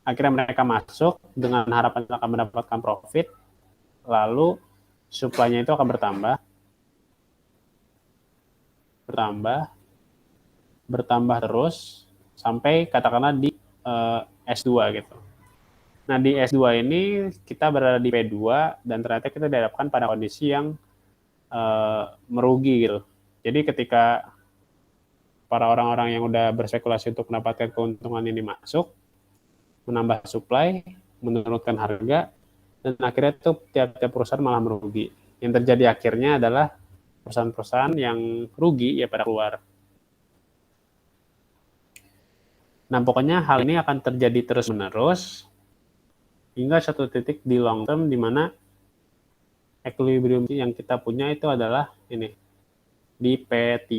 A: Akhirnya mereka masuk dengan harapan akan mendapatkan profit, lalu supply-nya itu akan bertambah terus sampai katakanlah di S2 gitu. Nah, di S2 ini kita berada di P2 dan ternyata kita dihadapkan pada kondisi yang merugi gitu. Jadi ketika para orang-orang yang udah berspekulasi untuk mendapatkan keuntungan ini masuk, menambah supply, menurunkan harga, dan akhirnya tuh tiap-tiap perusahaan malah merugi. Yang terjadi akhirnya adalah perusahaan-perusahaan yang rugi ya pada keluar. Nah, pokoknya hal ini akan terjadi terus-menerus hingga satu titik di long term di mana equilibrium yang kita punya itu adalah ini, di P3.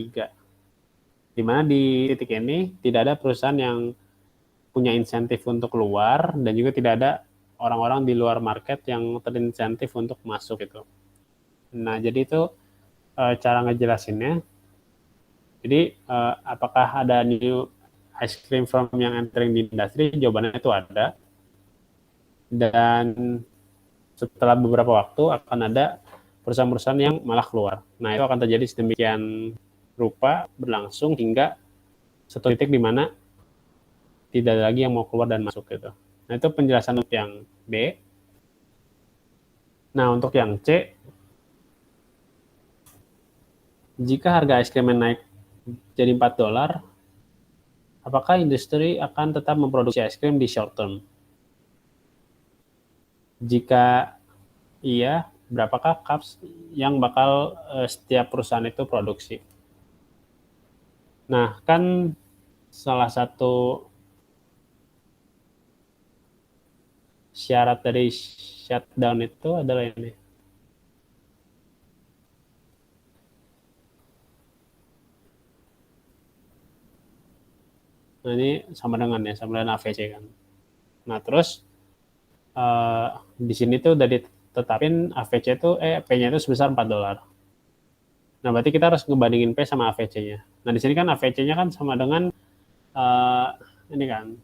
A: Di mana di titik ini tidak ada perusahaan yang punya insentif untuk keluar dan juga tidak ada orang-orang di luar market yang terinsentif untuk masuk itu. Nah, jadi itu cara ngejelasinnya. Jadi apakah ada new ice cream firm yang entering di industri? Jawabannya itu ada. Dan setelah beberapa waktu akan ada perusahaan-perusahaan yang malah keluar. Nah, itu akan terjadi sedemikian rupa berlangsung hingga satu titik di mana tidak ada lagi yang mau keluar dan masuk gitu. Nah, itu penjelasan untuk yang B. Nah, untuk yang C, jika harga es krim naik jadi $4, apakah industri akan tetap memproduksi es krim di short term? Jika iya, berapakah cups yang bakal setiap perusahaan itu produksi? Nah, kan salah satu syarat dari shutdown itu adalah ini. Nah, ini sama dengan AVC kan. Nah, terus di sini tuh udah ditetapin AVC itu P-nya itu sebesar $4. Nah, berarti kita harus ngebandingin P sama AVC-nya. Nah, di sini kan AVC-nya kan sama dengan uh, ini kan.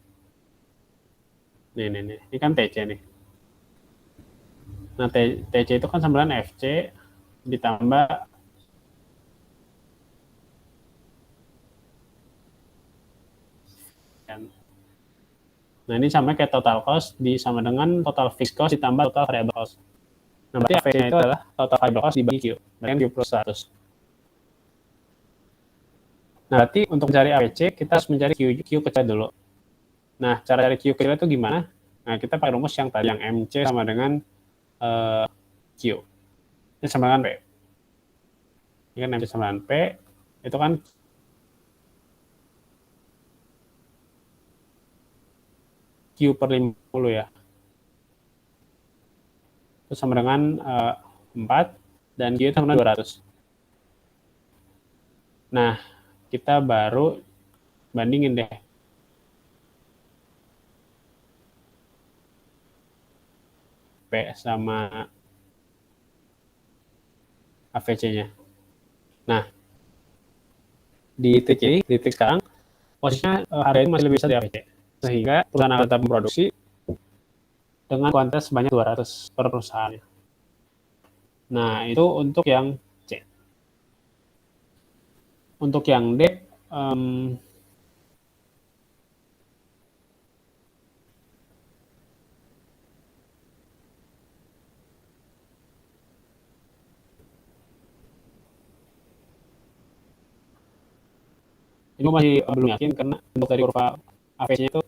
A: Nih. Ini kan TC nih. Nah, TC itu kan sama dengan FC ditambah kan. Nah, ini sama kayak total cost sama dengan total fixed cost ditambah total variable cost. Nah, berarti AVC-nya itu adalah total variable cost dibagi Q. Berarti Q plus 100. Nah, berarti untuk mencari AVC, kita harus mencari Q kecil dulu. Nah, cara cari Q kecil itu gimana? Nah, kita pakai rumus yang tadi, yang MC sama dengan Q. Ini sama dengan P. Ini kan MC sama dengan P, itu kan Q per 50 ya. Itu sama dengan 4, dan Q itu sama dengan 200. Nah, kita baru bandingin deh. P sama AVC-nya. Nah, di titik sekarang, posisinya harga itu masih lebih besar dari AVC. Sehingga perusahaan akan tetap memproduksi dengan kuantitas sebanyak 200 per perusahaan. Nah, itu untuk yang C. Untuk yang D, Ini masih belum yakin karena bentuk dari kurva AVC-nya itu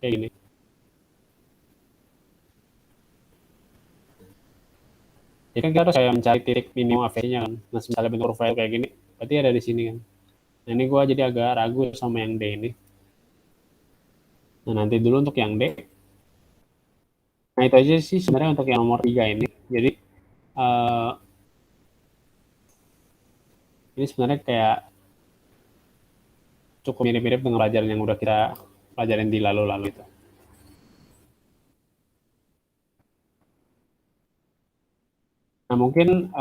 A: kayak gini. Jadi kan kita harus kayak mencari titik minimum AVC-nya kan. Nah, misalnya bentuk kurva kayak gini, berarti ada di sini kan. Nah, ini gue jadi agak ragu sama yang D ini. Nah, nanti dulu untuk yang D. Nah, itu aja sih sebenarnya untuk yang nomor 3 ini. Jadi, ini sebenarnya kayak cukup mirip-mirip dengan pelajaran yang udah kita pelajarin di lalu-lalu itu. Nah, mungkin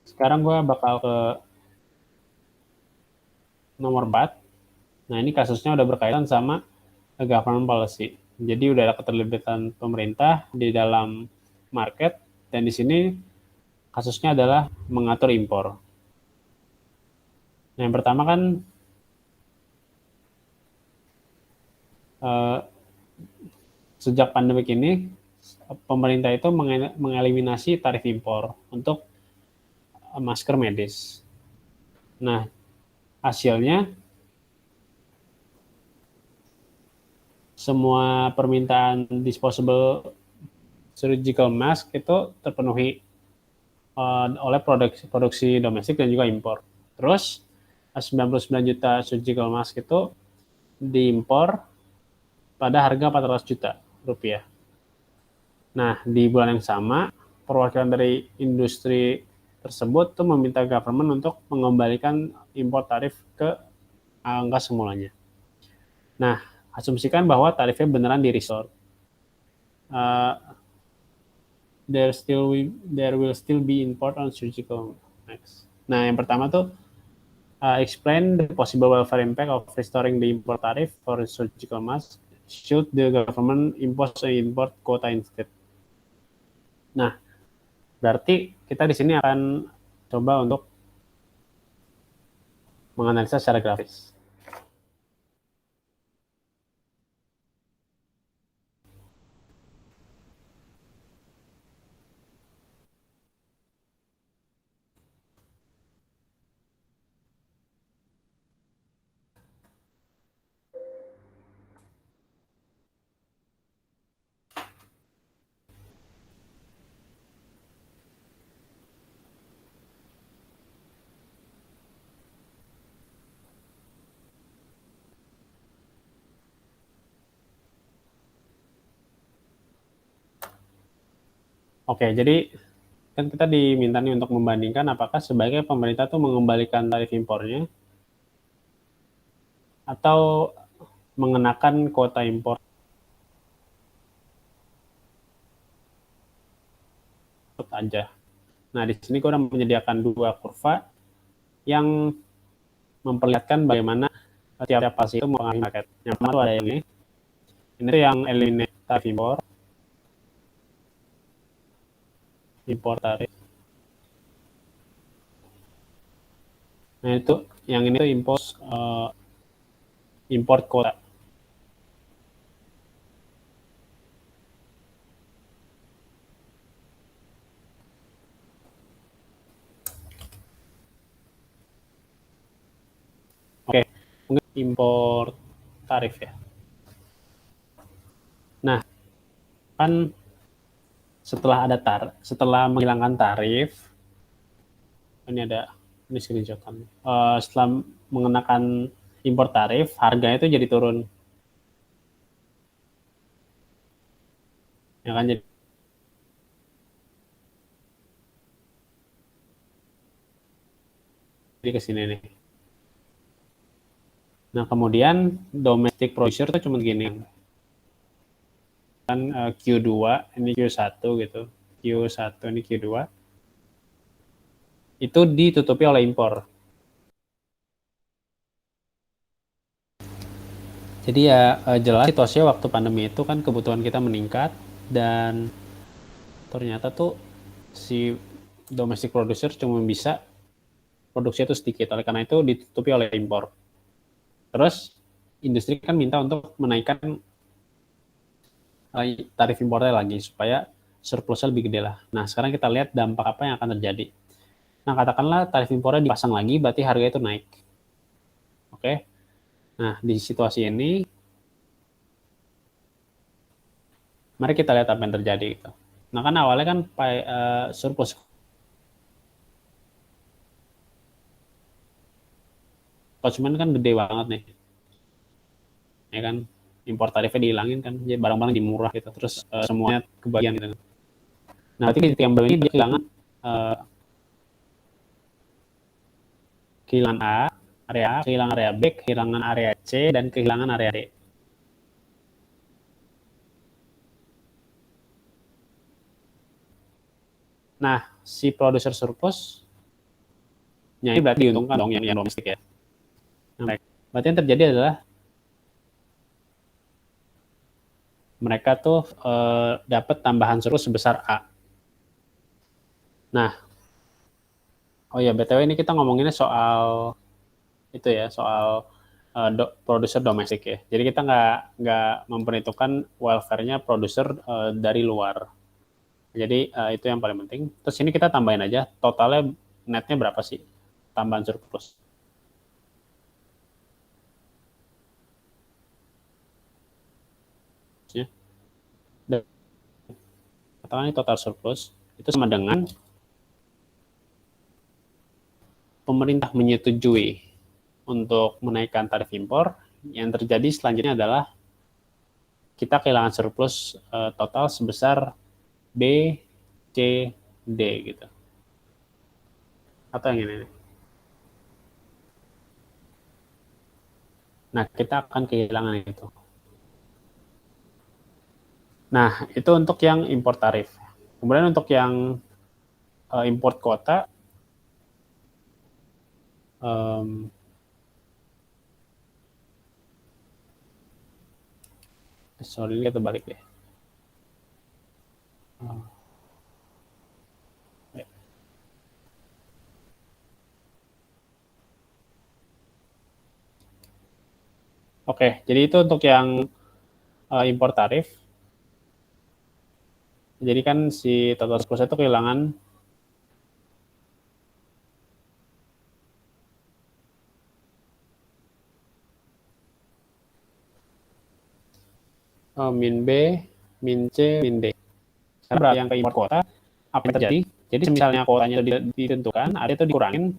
A: sekarang gue bakal ke nomor 4. Nah, ini kasusnya udah berkaitan sama government policy. Jadi udah ada keterlibatan pemerintah di dalam market, dan di sini kasusnya adalah mengatur impor. Nah, yang pertama kan sejak pandemik ini pemerintah itu mengeliminasi tarif impor untuk masker medis. Nah, hasilnya semua permintaan disposable surgical mask itu terpenuhi oleh produksi domestik dan juga impor. Terus 99 juta surgical mask itu diimpor pada harga 400 juta rupiah. Nah, di bulan yang sama, perwakilan dari industri tersebut tuh meminta government untuk mengembalikan impor tarif ke angka semulanya. Nah, asumsikan bahwa tarifnya beneran di restore. There will still be import on surgical masks. Nah, yang pertama tuh explain the possible welfare impact of restoring the import tariff for surgical mask should the government impose an import quota instead. Nah, berarti kita di sini akan coba untuk menganalisa secara grafis. Oke, jadi kan kita diminta nih untuk membandingkan apakah sebaiknya pemerintah tuh mengembalikan tarif impornya atau mengenakan kuota impor aja. Nah, di sini gue udah menyediakan dua kurva yang memperlihatkan bagaimana tiap pasti itu mempengaruhi market. Yang pertama ada yang ini tuh yang eliminate tarif impor tarif. Nah, itu yang ini tuh import quota. Oke, mungkin import tarif ya. Nah, kan setelah menghilangkan tarif, ini ada ini screenshotan. Setelah mengenakan impor tarif, harganya itu jadi turun. Ya kan, jadi ke sini nih. Nah, kemudian domestic producer itu cuma gini. Kan Q2, ini Q1 gitu. Q1 ini Q2. Itu ditutupi oleh impor. Jadi ya jelas situasinya waktu pandemi itu kan kebutuhan kita meningkat dan ternyata tuh si domestic producer cuma bisa produksi itu sedikit, oleh karena itu ditutupi oleh impor. Terus industri kan minta untuk menaikkan tarif impornya lagi supaya surplusnya lebih gede lah. Nah, sekarang kita lihat dampak apa yang akan terjadi. Nah, katakanlah tarif impornya dipasang lagi, berarti harga itu naik. Oke. Nah, di situasi ini mari kita lihat apa yang terjadi gitu. Nah, kan awalnya kan surplus konsumen kan gede banget nih, ya kan, impor tarifnya dihilangin kan, jadi barang-barang jadi murah gitu, terus semuanya kebagian gitu. Nah, berarti ketika yang ini dia uh, kehilangan area A, kehilangan area B, kehilangan area C, dan kehilangan area D. Nah, si produser surplus ini berarti diuntungkan dong yang domestik ya. Nah, berarti yang terjadi adalah mereka tuh dapat tambahan surplus sebesar A. Nah, oh ya, BTW ini kita ngomonginnya soal itu ya, soal produser domestik ya. Jadi kita nggak memperhitungkan welfare-nya produser dari luar. Jadi itu yang paling penting. Terus ini kita tambahin aja totalnya netnya berapa sih tambahan surplus. Dan katakan ini total surplus itu sama dengan pemerintah menyetujui untuk menaikkan tarif impor. Yang terjadi selanjutnya adalah kita kehilangan surplus total sebesar B, C, D gitu. Atau yang ini. Nah, kita akan kehilangan itu. Nah, itu untuk yang impor tarif. Kemudian untuk yang import kuota, sorry, kita balik deh. Oke, jadi itu untuk yang impor tarif. Jadi kan si total surplus itu kehilangan min B, min C, min D. Sekarang yang ke impor kuota, apa yang terjadi? Jadi misalnya kuotanya ditentukan, ada itu dikurangin,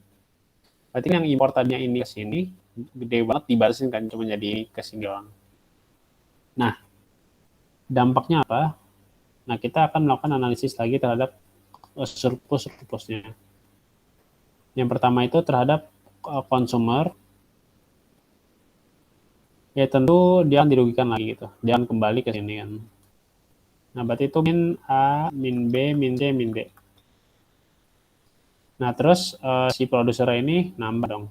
A: berarti yang impor tadinya ini ke sini, gede banget dibatasin kan, cuma jadi ke sini doang. Nah, dampaknya apa? Nah, kita akan melakukan analisis lagi terhadap surplusnya. Yang pertama itu terhadap consumer, ya tentu dia akan dirugikan lagi gitu. Dia akan kembali ke sini kan. Nah, berarti itu min A, min B, min C, min D. Nah, terus si produser ini nambah dong.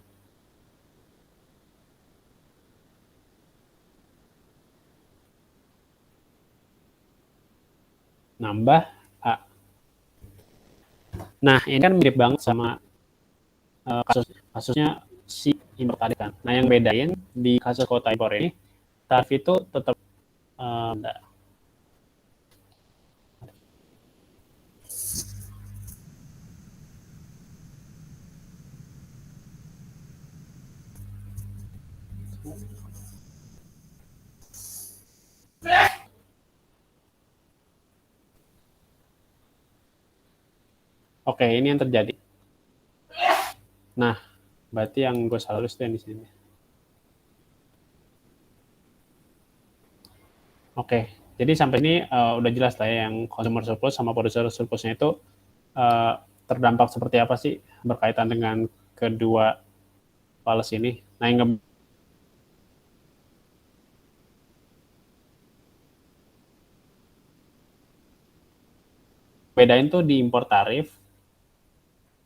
A: Nambah A. Nah, ini kan mirip banget sama kasusnya si impor tadi kan. Nah, yang bedain di kasus kuota impor ini, tarif itu tetap oke, ini yang terjadi. Nah, berarti yang gue salah itu yang di sini. Oke, jadi sampai ini udah jelas lah ya, yang consumer surplus sama producer surplusnya itu terdampak seperti apa sih berkaitan dengan kedua policy ini. Nah, yang bedain tuh di impor tarif.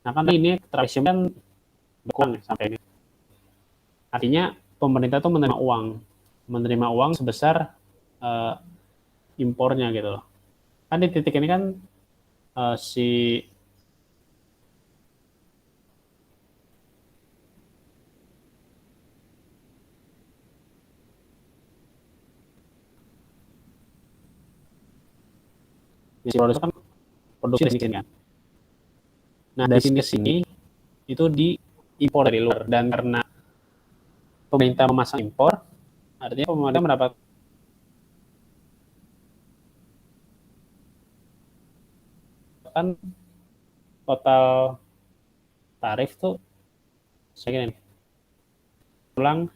A: Nah, kan ini tradisi kan berkurang ya sampai ini. Artinya pemerintah tuh menerima uang sebesar impornya gitu loh. Kan di titik ini kan si produser kan produksi dari sini kan. Nah, dari sini ke sini itu diimpor dari luar, dan karena pemerintah memasang impor, artinya pemerintah mendapatkan total tarif tuh segini, ulang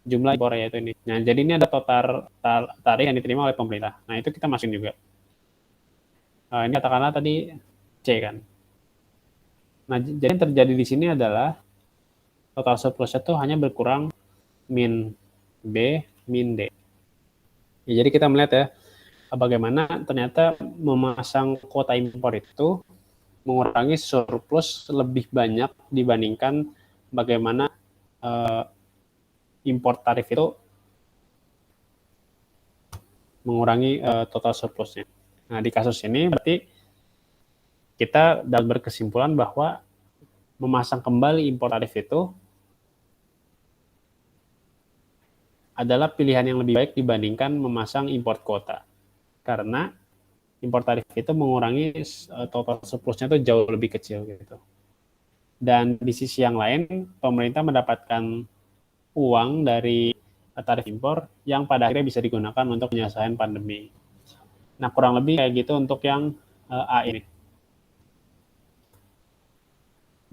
A: jumlah impor yaitu ini. Nah, jadi ini ada total tarif yang diterima oleh pemerintah. Nah, itu kita masukin juga. Ini katakanlah tadi C kan. Nah, jadi yang terjadi di sini adalah total surplusnya itu hanya berkurang min B, min D. Ya, jadi kita melihat ya, bagaimana ternyata memasang kuota impor itu mengurangi surplus lebih banyak dibandingkan bagaimana impor tarif itu mengurangi total surplusnya. Nah, di kasus ini berarti kita dapat berkesimpulan bahwa memasang kembali impor tarif itu adalah pilihan yang lebih baik dibandingkan memasang import kuota. Karena impor tarif itu mengurangi total surplusnya itu jauh lebih kecil gitu. Dan di sisi yang lain, pemerintah mendapatkan uang dari tarif impor yang pada akhirnya bisa digunakan untuk penyelesaian pandemi. Nah, kurang lebih kayak gitu untuk yang A ini.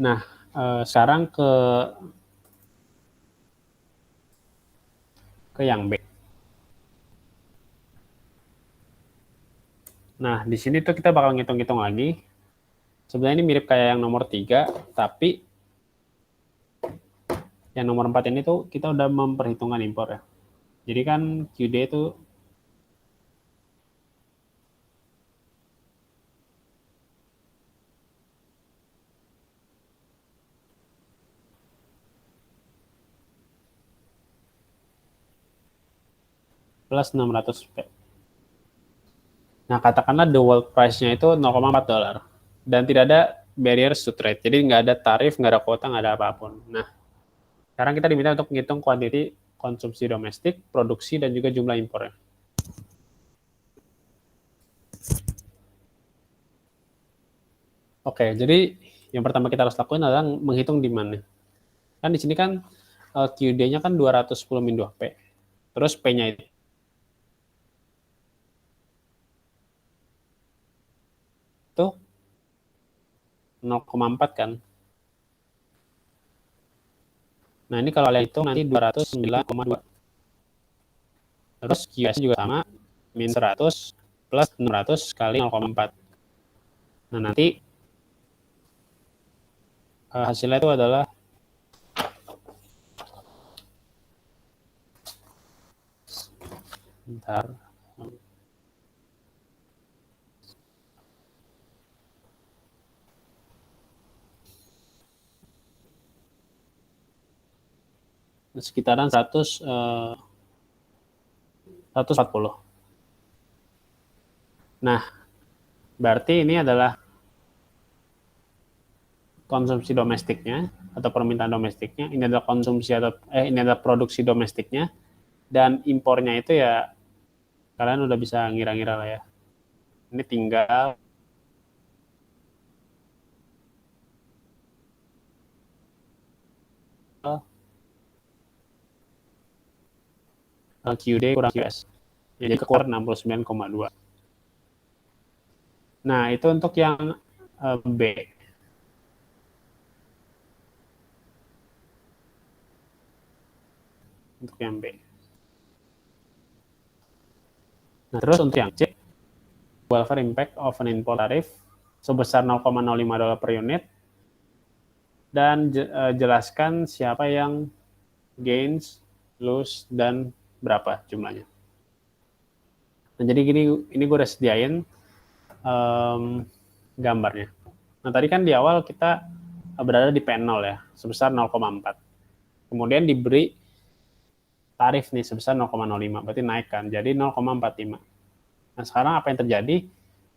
A: Nah, sekarang ke yang B. Nah, di sini tuh kita bakal ngitung-ngitung lagi. Sebenarnya ini mirip kayak yang nomor 3, tapi yang nomor 4 ini tuh kita udah memperhitungkan impor ya. Jadi kan QD itu plus 600 P. Nah, katakanlah the world price-nya itu 0,4 dolar. Dan tidak ada barriers to trade. Jadi nggak ada tarif, nggak ada kuota, nggak ada apapun. Nah, sekarang kita diminta untuk menghitung kuantiti konsumsi domestik, produksi, dan juga jumlah impornya. Oke, jadi yang pertama kita harus lakukan adalah menghitung demand-nya. Kan di sini kan QD-nya kan 210 min 2P. Terus P-nya itu 0,4 kan. Nah, ini kalau kalian hitung nanti 209,2. Terus QS juga sama, min 100 plus 600 kali 0,4. Nah, nanti hasilnya itu adalah bentar. Sekitaran 140. Nah, berarti ini adalah konsumsi domestiknya atau permintaan domestiknya, ini adalah konsumsi atau ini adalah produksi domestiknya, dan impornya itu ya kalian udah bisa ngira-ngira lah ya. Ini tinggal QD kurang QS. Jadi keluar 69,2. Nah, itu untuk yang B. Untuk yang B. Nah, terus untuk yang C, welfare impact of an import tariff sebesar 0,05 dolar per unit, dan jelaskan siapa yang gains, lose, dan berapa jumlahnya. Nah, jadi gini, ini gue udah sediain gambarnya. Nah, tadi kan di awal kita berada di P0 ya, sebesar 0,4. Kemudian diberi tarif nih sebesar 0,05, berarti naik kan, jadi 0,45. Nah, sekarang apa yang terjadi?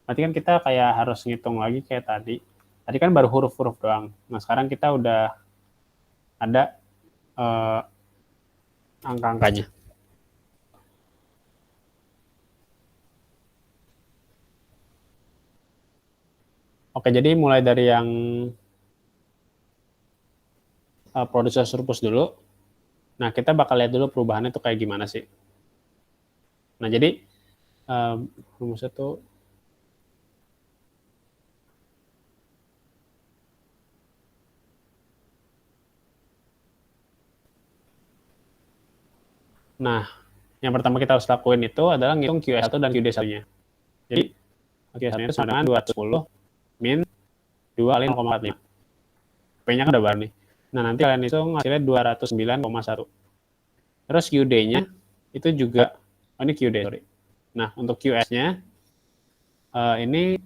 A: Berarti kan kita kayak harus ngitung lagi kayak tadi. Tadi kan baru huruf-huruf doang. Nah, sekarang kita udah ada angka-angkanya. Oke, jadi mulai dari yang produser surplus dulu. Nah, kita bakal lihat dulu perubahannya itu kayak gimana sih. Nah, jadi rumusnya tuh nah, yang pertama kita harus lakuin itu adalah ngitung QS1 dan QD1-nya. Jadi, QS1 itu sama dengan 210 min 2 kali 0,45. P-nya kan udah baru nih. Nah, nanti kalian itu hasilnya 209,1. Terus QD-nya itu juga, oh ini QD, sorry. Nah, untuk QS-nya, ini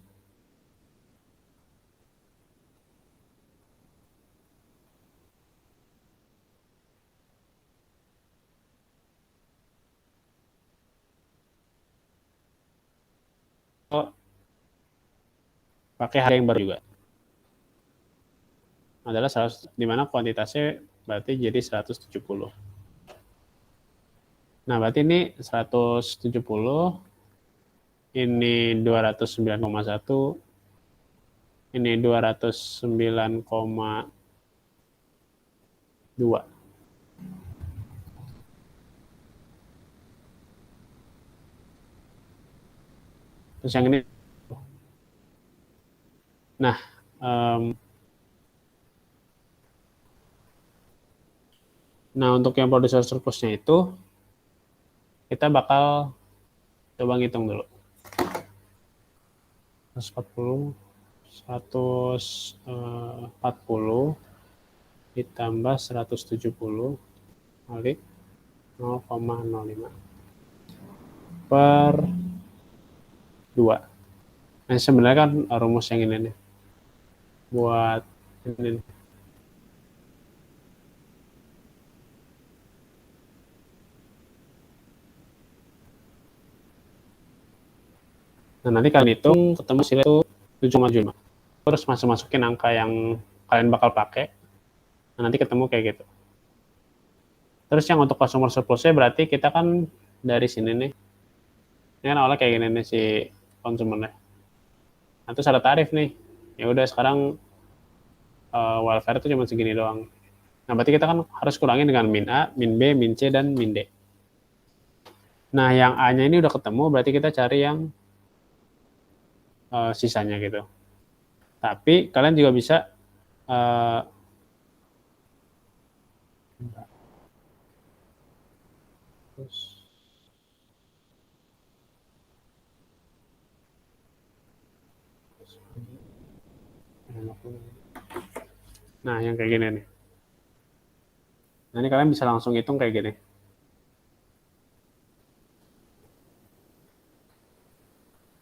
A: pakai harga yang baru juga. Adalah 100, di mana kuantitasnya berarti jadi 170. Nah, berarti ini 170, ini 209,1, ini 209,2. Terus yang ini, nah, nah untuk yang produser surplusnya itu, kita bakal coba ngitung dulu. 140, 140 ditambah 170 kali 0,05 per 2. Nah, sebenarnya kan rumus yang ini nih. Buat ini nih. Nah, nanti kalian hitung ketemu hasilnya itu 7,75. Terus masukin angka yang kalian bakal pakai. Nah, nanti ketemu kayak gitu. Terus yang untuk customer surplusnya berarti kita kan dari sini nih. Ini kan awalnya kayak gini nih si konsumennya. Nah, terus ada tarif nih. Ya udah sekarang welfare itu cuma segini doang. Nah, berarti kita kan harus kurangin dengan min A, min B, min C, dan min D. Nah, yang A-nya ini udah ketemu, berarti kita cari yang sisanya gitu. Tapi kalian juga bisa nah, yang kayak gini nih. Nah, ini kalian bisa langsung hitung kayak gini.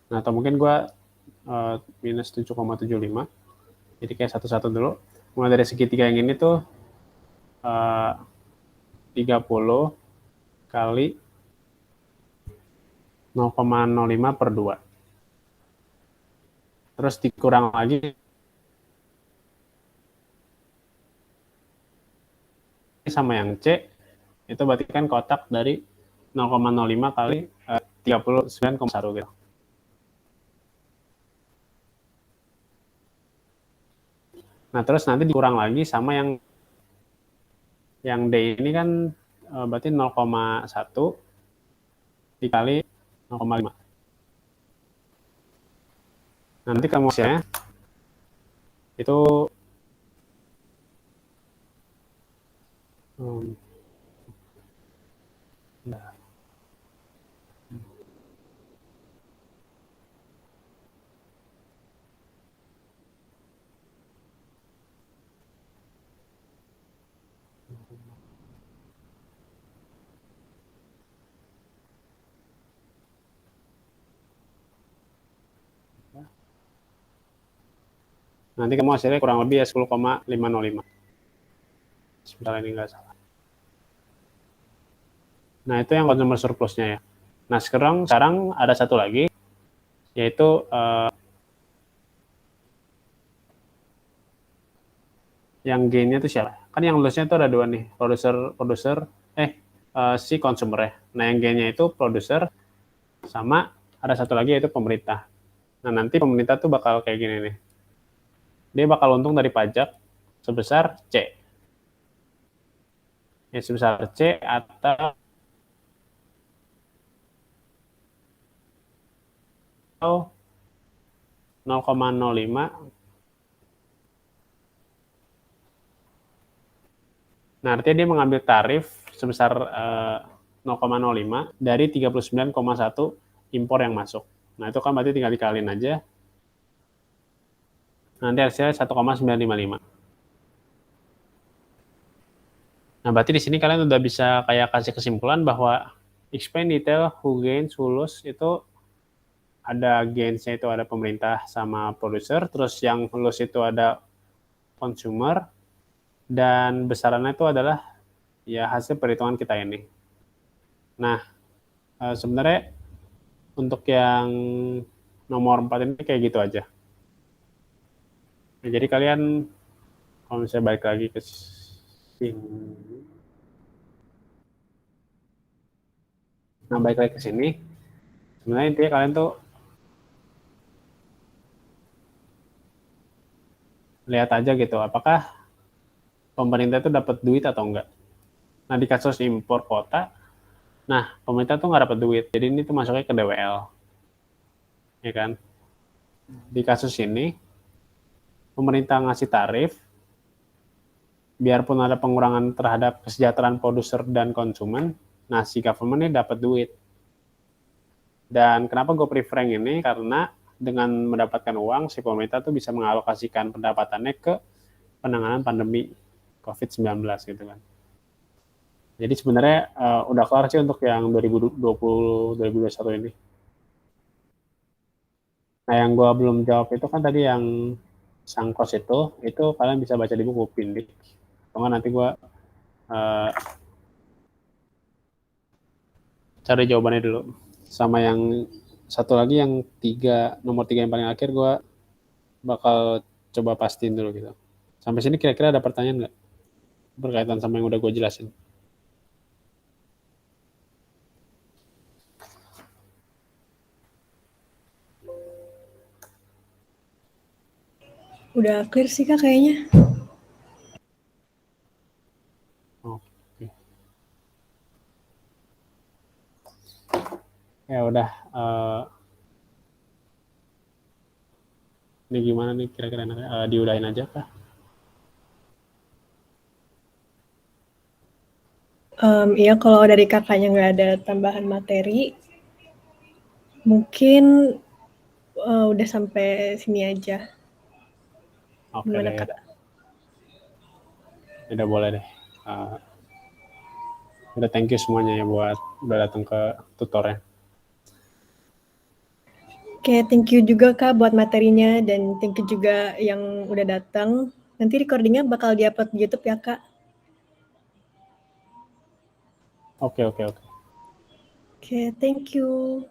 A: Nah, atau mungkin gue minus 7,75. Jadi kayak satu-satu dulu. Mulai dari segitiga yang ini tuh 30 kali 0,05 per 2. Terus dikurang lagi sama yang C, itu berarti kan kotak dari 0,05 kali 39,1 gitu. Nah, terus nanti dikurang lagi sama yang D ini kan berarti 0,1 dikali 0,5. Nanti kamu hasilnya itu nah, nanti kamu hasilnya kurang lebih ya 10,505. Sebentar ini nggak salah. Nah, itu yang consumer surplusnya ya. Nah, sekarang ada satu lagi, yaitu yang gain-nya itu siapa? Kan yang loss-nya itu ada dua nih, si consumer ya. Nah, yang gain-nya itu produser sama ada satu lagi yaitu pemerintah. Nah, nanti pemerintah tuh bakal kayak gini nih. Dia bakal untung dari pajak sebesar C. ya sebesar C atau 0,05. Nah, artinya dia mengambil tarif sebesar 0,05 dari 39,1 impor yang masuk. Nah, itu kan berarti tinggal dikaliin aja. Nanti hasilnya 1,955. Nah, berarti di sini kalian udah bisa kayak kasih kesimpulan bahwa explain detail who gains, who lose itu ada gainsnya itu ada pemerintah sama produser, terus yang lose itu ada consumer, dan besarannya itu adalah ya hasil perhitungan kita ini. Nah, sebenarnya untuk yang nomor 4 ini kayak gitu aja. Nah, jadi kalian kalau misalnya balik lagi ke sini, nah balik lagi ke sini, sebenarnya intinya kalian tuh lihat aja gitu, apakah pemerintah itu dapat duit atau enggak. Nah, di kasus impor kuota, nah pemerintah tuh nggak dapat duit, jadi ini tuh masuknya ke DWL, ya kan? Di kasus ini, pemerintah ngasih tarif, biarpun ada pengurangan terhadap kesejahteraan produser dan konsumen, nah si government ini dapat duit. Dan kenapa gue prefer yang ini? Karena dengan mendapatkan uang, si pemerintah tuh bisa mengalokasikan pendapatannya ke penanganan pandemi COVID-19 gitu kan. Jadi sebenarnya udah kelar sih untuk yang 2020-2021 ini. Nah, yang gue belum jawab itu kan tadi yang Sangkos itu kalian bisa baca di buku Pindik. Atau nanti gue cari jawabannya dulu. Sama yang satu lagi yang nomor 3 yang paling akhir gue bakal coba pastiin dulu gitu. Sampai sini kira-kira ada pertanyaan nggak berkaitan sama yang udah gue jelasin?
B: Udah clear sih Kak kayaknya.
A: Oke. Ya udah. Ini gimana nih kira-kira diudahin aja kah?
B: Iya kalau dari kakaknya nggak ada tambahan materi, mungkin udah sampai sini aja.
A: Oke
B: Gimana
A: deh,
B: Kak?
A: udah boleh deh. Udah thank you semuanya ya buat udah datang ke tutornya.
B: Oke, thank you juga Kak buat materinya dan thank you juga yang udah datang. Nanti recordingnya bakal di-upload di YouTube ya Kak.
A: Oke.
B: Oke, thank you.